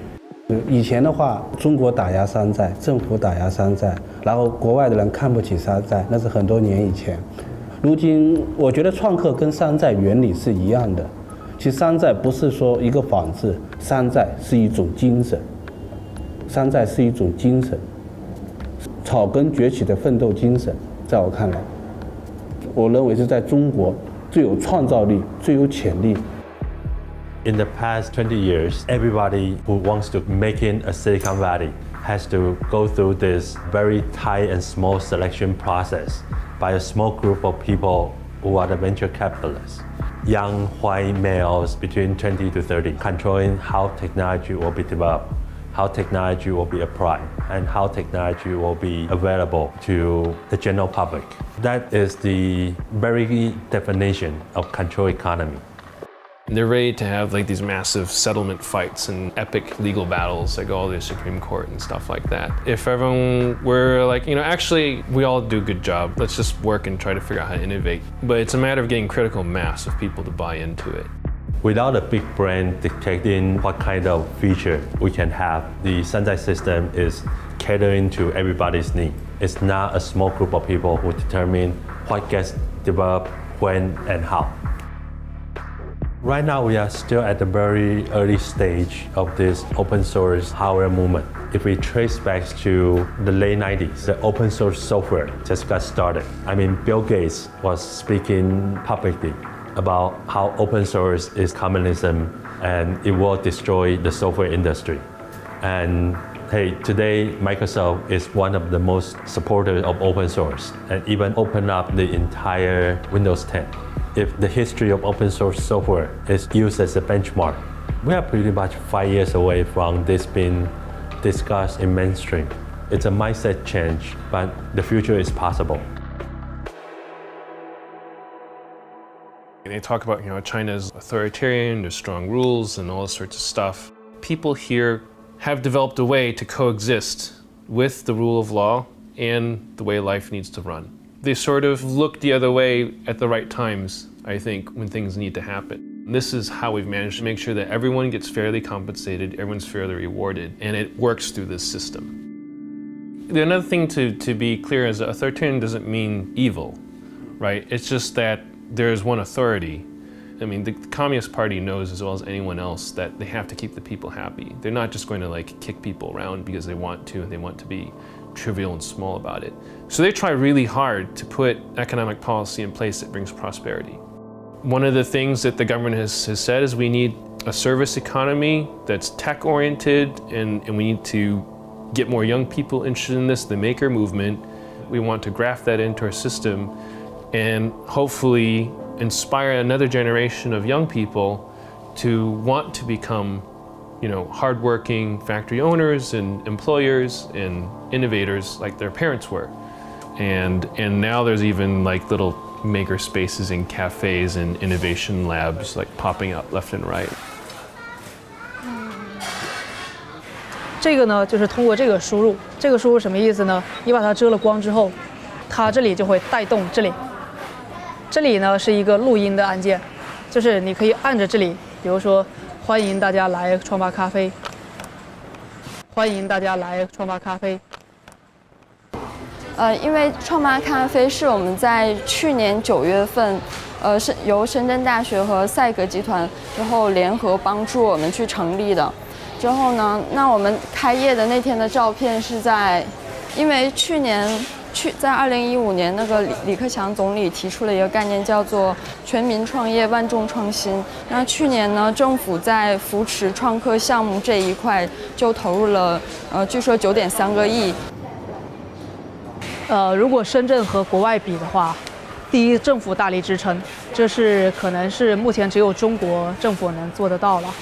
以前的话，中国打压山寨，政府打压山寨，然后国外的人看不起山寨，那是很多年以前。如今，我觉得创客跟山寨原理是一样的。其实山寨不是说一个仿制，山寨是一种精神，山寨是一种精神，草根崛起的奋斗精神。在我看来，我认为是在中国最有创造力、最有潜力。In the past 20 years, everybody who wants to make it a Silicon Valley has to go through this very tight and small selection process by a small group of people who are the venture capitalists. Young white males between 20 to 30, controlling how technology will be developed, how technology will be applied, and how technology will be available to the general public. That is the very definition of control economy. They're ready to have like these massive settlement fights and epic legal battles that go all the way to the Supreme Court and stuff like that. If everyone were like, actually we all do a good job, let's just work and try to figure out how to innovate. But it's a matter of getting critical mass of people to buy into it. Without a big brand dictating what kind of feature we can have, the Sanzai system is catering to everybody's need. It's not a small group of people who determine what gets developed, when, and how. Right now, we are still at the very early stage of this open source hardware movement. If we trace back to the late 90s, the open source software just got started. I mean, Bill Gates was speaking publicly about how open source is communism and it will destroy the software industry. And hey, today Microsoft is one of the most supporters of open source and even opened up the entire Windows 10. If the history of open source software is used as a benchmark, we are pretty much 5 years away from this being discussed in mainstream. It's a mindset change, but the future is possible. They talk about, China's authoritarian, there's strong rules and all sorts of stuff. People here have developed a way to coexist with the rule of law and the way life needs to run. They sort of look the other way at the right times, I think, when things need to happen. This is how we've managed to make sure that everyone gets fairly compensated, everyone's fairly rewarded, and it works through this system. Another thing to be clear is that authoritarian doesn't mean evil, right? It's just that there's one authority. I mean, the Communist Party knows as well as anyone else that they have to keep the people happy. They're not just going to kick people around because they want to, and they want to be trivial and small about it. So they try really hard to put economic policy in place that brings prosperity. One of the things that the government has said is we need a service economy that's tech-oriented, and we need to get more young people interested in this, the maker movement. We want to graft that into our system and hopefully inspire another generation of young people to want to become hardworking factory owners and employers and innovators like their parents were. And now there's even little maker spaces in cafes and innovation labs popping up left and right. 这个呢，就是通过这个输入，这个输入什么意思呢？你把它遮了光之后，它这里就会带动这里，这里呢是一个录音的按键，就是你可以按着这里，比如说欢迎大家来创发咖啡，欢迎大家来创发咖啡。因为创发咖啡是我们在去年9月份，是由深圳大学和赛格集团之后联合帮助我们去成立的。之后呢，那我们开业的那天的照片是在，因为在2015年那个李克强总理提出了一个概念，叫做全民创业万众创新。那去年呢，政府在扶持创客项目这一块就投入了据说9.3个亿。如果深圳和国外比的话，第一，政府大力支撑，这是可能是目前只有中国政府能做得到了。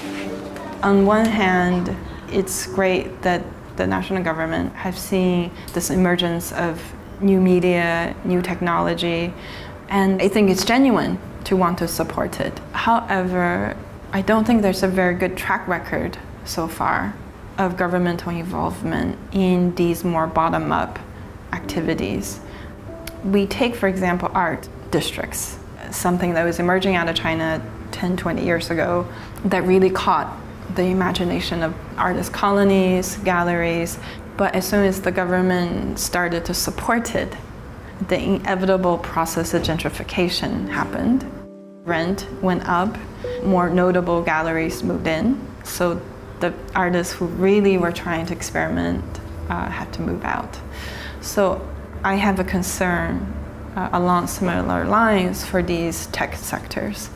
On one hand, it's great that the national government have seen this emergence of new media, new technology, and I think it's genuine to want to support it. However, I don't think there's a very good track record so far of governmental involvement in these more bottom-up activities. We take, for example, art districts, something that was emerging out of China 10, 20 years ago that really caught the imagination of artist colonies, galleries, but as soon as the government started to support it, the inevitable process of gentrification happened. Rent went up, more notable galleries moved in, so the artists who really were trying to experiment had to move out. So I have a concern along similar lines for these tech sectors.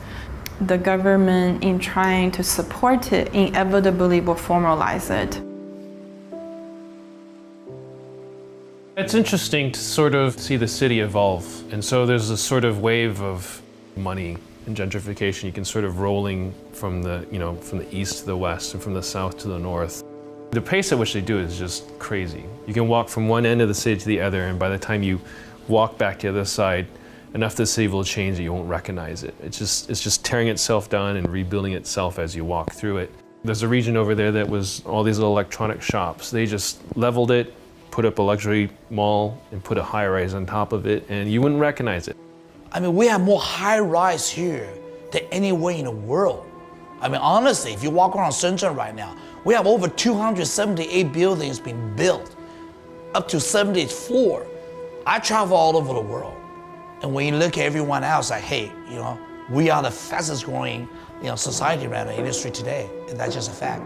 The government, in trying to support it, inevitably will formalize it. It's interesting to sort of see the city evolve. And so there's a sort of wave of money and gentrification. You can sort of rolling from the east to the west and from the south to the north. The pace at which they do it is just crazy. You can walk from one end of the city to the other, and by the time you walk back to the other side, enough of the city will change that you won't recognize it. It's just tearing itself down and rebuilding itself as you walk through it. There's a region over there that was all these little electronic shops. They just leveled it, put up a luxury mall, and put a high-rise on top of it, and you wouldn't recognize it. I mean, we have more high-rise here than anywhere in the world. I mean, honestly, if you walk around Shenzhen right now, we have over 278 buildings being built, up to 74. I travel all over the world. And when you look at everyone else, like, hey, we are the fastest growing, society around the industry today, and that's just a fact.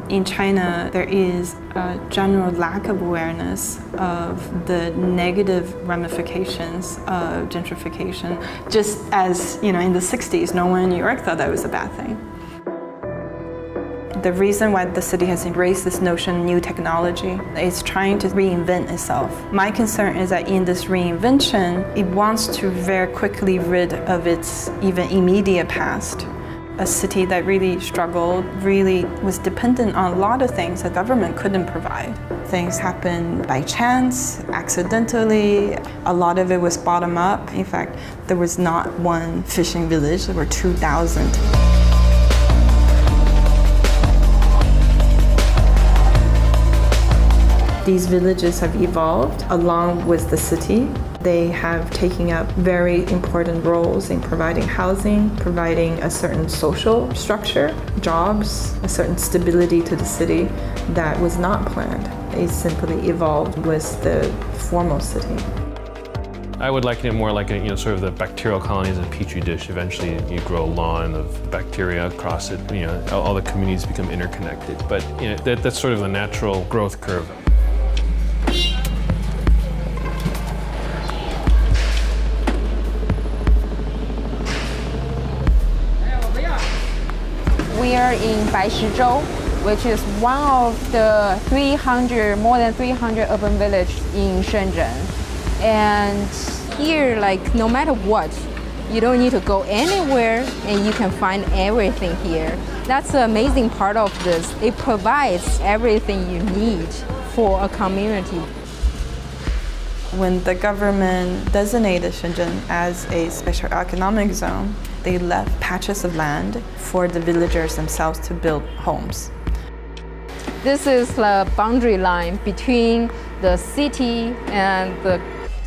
In China, there is a general lack of awareness of the negative ramifications of gentrification. Just as, in the 60s, no one in New York thought that was a bad thing. The reason why the city has embraced this notion of new technology is trying to reinvent itself. My concern is that in this reinvention, it wants to very quickly rid of its even immediate past. A city that really struggled, really was dependent on a lot of things the government couldn't provide. Things happened by chance, accidentally. A lot of it was bottom up. In fact, there was not one fishing village, there were 2,000. These villages have evolved along with the city. They have taken up very important roles in providing housing, providing a certain social structure, jobs, a certain stability to the city that was not planned. It simply evolved with the formal city. I would liken it more like sort of the bacterial colonies in a petri dish. Eventually you grow a lawn of bacteria across it, all the communities become interconnected. But that's sort of the natural growth curve. We are in Baishizhou, which is one of the more than 300 urban villages in Shenzhen. And here, no matter what, you don't need to go anywhere and you can find everything here. That's the amazing part of this. It provides everything you need for a community. When the government designated Shenzhen as a special economic zone, they left patches of land for the villagers themselves to build homes. This is the boundary line between the city and the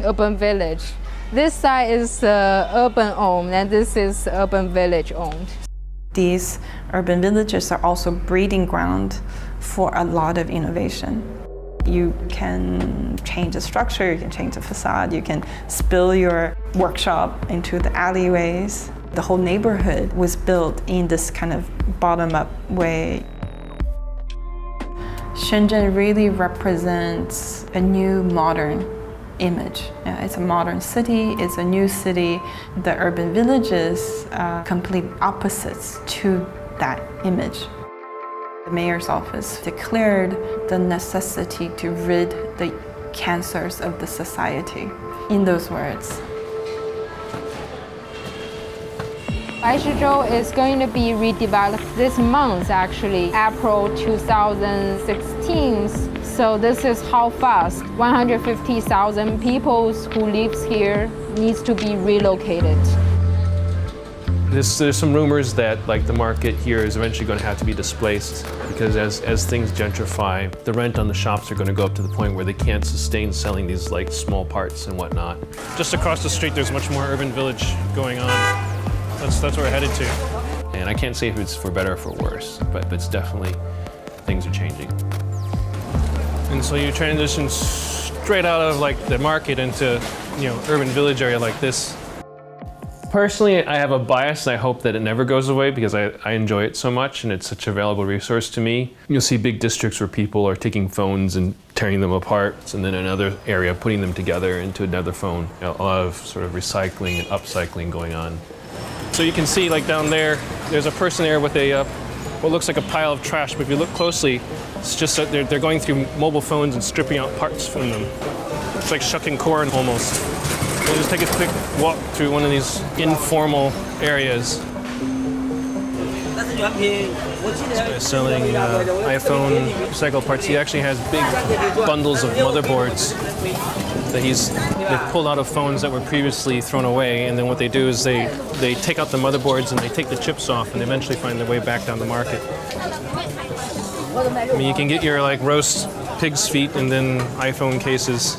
urban village. This side is urban owned and this is urban village owned. These urban villages are also breeding ground for a lot of innovation. You can change the structure, you can change the facade, you can spill your workshop into the alleyways. The whole neighborhood was built in this kind of bottom-up way. Shenzhen really represents a new modern image. It's a modern city, it's a new city. The urban villages are complete opposites to that image. The mayor's office declared the necessity to rid the cancers of the society. In those words, Baishizhou is going to be redeveloped this month, actually, April 2016. So this is how fast 150,000 people who lives here needs to be relocated. There's some rumors that the market here is eventually going to have to be displaced because as things gentrify, the rent on the shops are going to go up to the point where they can't sustain selling these small parts and whatnot. Just across the street, there's much more urban village going on. That's where we're headed to. And I can't say if it's for better or for worse, but it's definitely, things are changing. And so you transition straight out of the market into, urban village area like this. Personally, I have a bias and I hope that it never goes away because I enjoy it so much and it's such a valuable resource to me. You'll see big districts where people are taking phones and tearing them apart and then another area putting them together into another phone. A lot of sort of recycling and upcycling going on. So you can see down there's a person there with what looks like a pile of trash, but if you look closely, it's just that they're going through mobile phones and stripping out parts from them. It's like shucking corn almost. We'll just take a quick walk through one of these informal areas. This guy is selling iPhone recycled parts. He actually has big bundles of motherboards that they've pulled out of phones that were previously thrown away, and then what they do is they take out the motherboards and they take the chips off and they eventually find their way back down the market. I mean, you can get your roast pig's feet and then iPhone cases.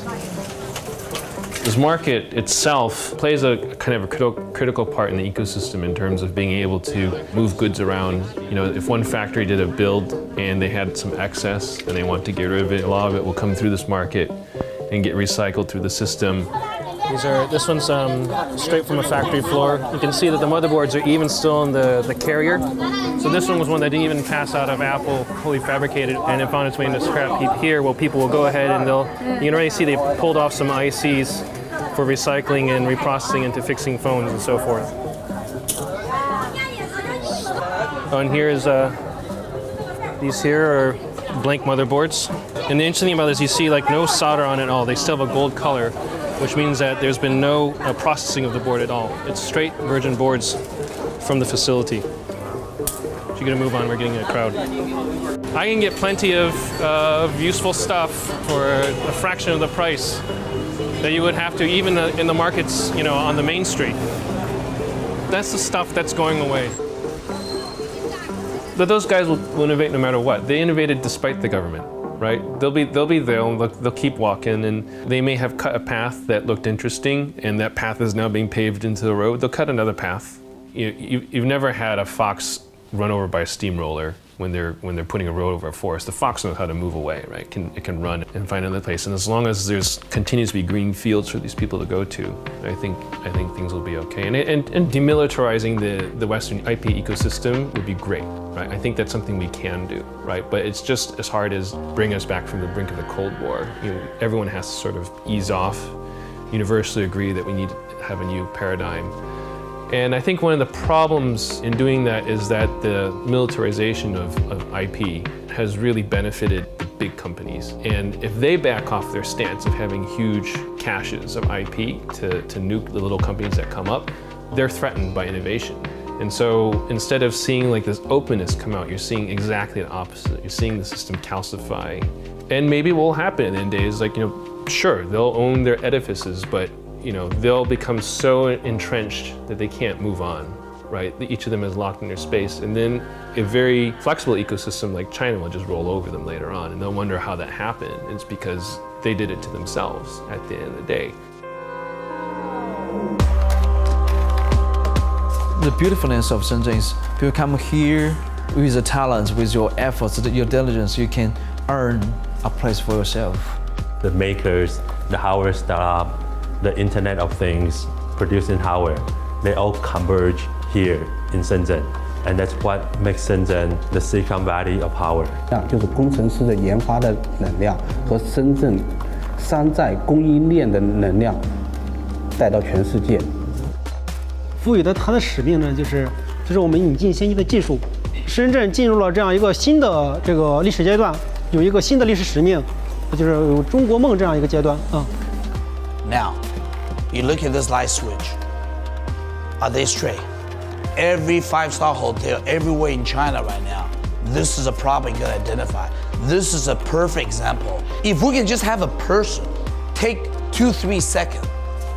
This market itself plays a kind of a critical part in the ecosystem in terms of being able to move goods around. If one factory did a build and they had some excess and they want to get rid of it, a lot of it will come through this market and get recycled through the system. This one's straight from a factory floor. You can see that the motherboards are even still in the carrier. So this one was one that didn't even pass out of Apple, fully fabricated, and it found its way into scrap heap here. Well, people will go ahead and you can already see they pulled off some ICs for recycling and reprocessing into fixing phones and so forth. And here is these here are blank motherboards. And the interesting thing about this, you see no solder on it at all. They still have a gold color, which means that there's been no processing of the board at all. It's straight virgin boards from the facility. So you're gonna move on, we're getting a crowd. I can get plenty of useful stuff for a fraction of the price that you would have to, even in the markets, on the main street. That's the stuff that's going away. But those guys will innovate no matter what. They innovated despite the government, right? They'll be there, they'll keep walking, and they may have cut a path that looked interesting, and that path is now being paved into the road. They'll cut another path. You've never had a fox run over by a steamroller when they're putting a road over a forest. The fox knows how to move away, right? It can run and find another place. And as long as there's continues to be green fields for these people to go to, I think things will be okay. And demilitarizing the Western IP ecosystem would be great, right? I think that's something we can do, right? But it's just as hard as bringing us back from the brink of the Cold War. Everyone has to sort of ease off, universally agree that we need to have a new paradigm. And I think one of the problems in doing that is that the militarization of IP has really benefited the big companies. And if they back off their stance of having huge caches of IP to nuke the little companies that come up, they're threatened by innovation. And so instead of seeing this openness come out, you're seeing exactly the opposite. You're seeing the system calcify. And maybe what will happen in the end days, sure, they'll own their edifices, but they'll become so entrenched that they can't move on, right? Each of them is locked in their space, and then a very flexible ecosystem like China will just roll over them later on, and they'll wonder how that happened. It's because they did it to themselves at the end of the day. The beautifulness of Shenzhen is people come here with the talents, with your efforts, your diligence, you can earn a place for yourself. The makers, the hardware startup, the Internet of Things, producing hardware, they all converge here in Shenzhen. And that's what makes Shenzhen the Silicon Valley of hardware. 就是工程师的研发的能量和深圳山寨供应链的能量带到全世界。赋予的它的使命呢，就是我们引进先进的技术。深圳进入了这样一个新的这个历史阶段，有一个新的历史使命，就是有中国梦这样一个阶段啊。Now, you look at this light switch. Are they straight? Every five-star hotel everywhere in China right now, this is a problem you can identify. This is a perfect example. If we can just have a person take 2-3 seconds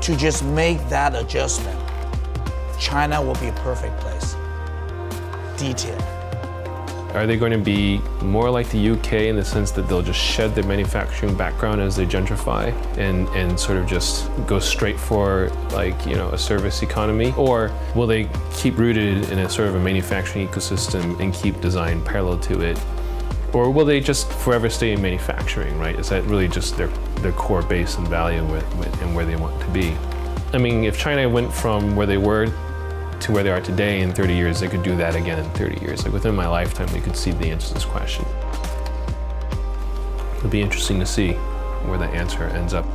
to just make that adjustment, China will be a perfect place. Detail. Are they going to be more like the UK in the sense that they'll just shed their manufacturing background as they gentrify and sort of just go straight for a service economy? Or will they keep rooted in a sort of a manufacturing ecosystem and keep design parallel to it? Or will they just forever stay in manufacturing, right? Is that really just their core base and value and where they want to be? I mean, if China went from where they were to where they are today in 30 years, they could do that again in 30 years. Like within my lifetime, we could see the answer to this question. It'll be interesting to see where the answer ends up.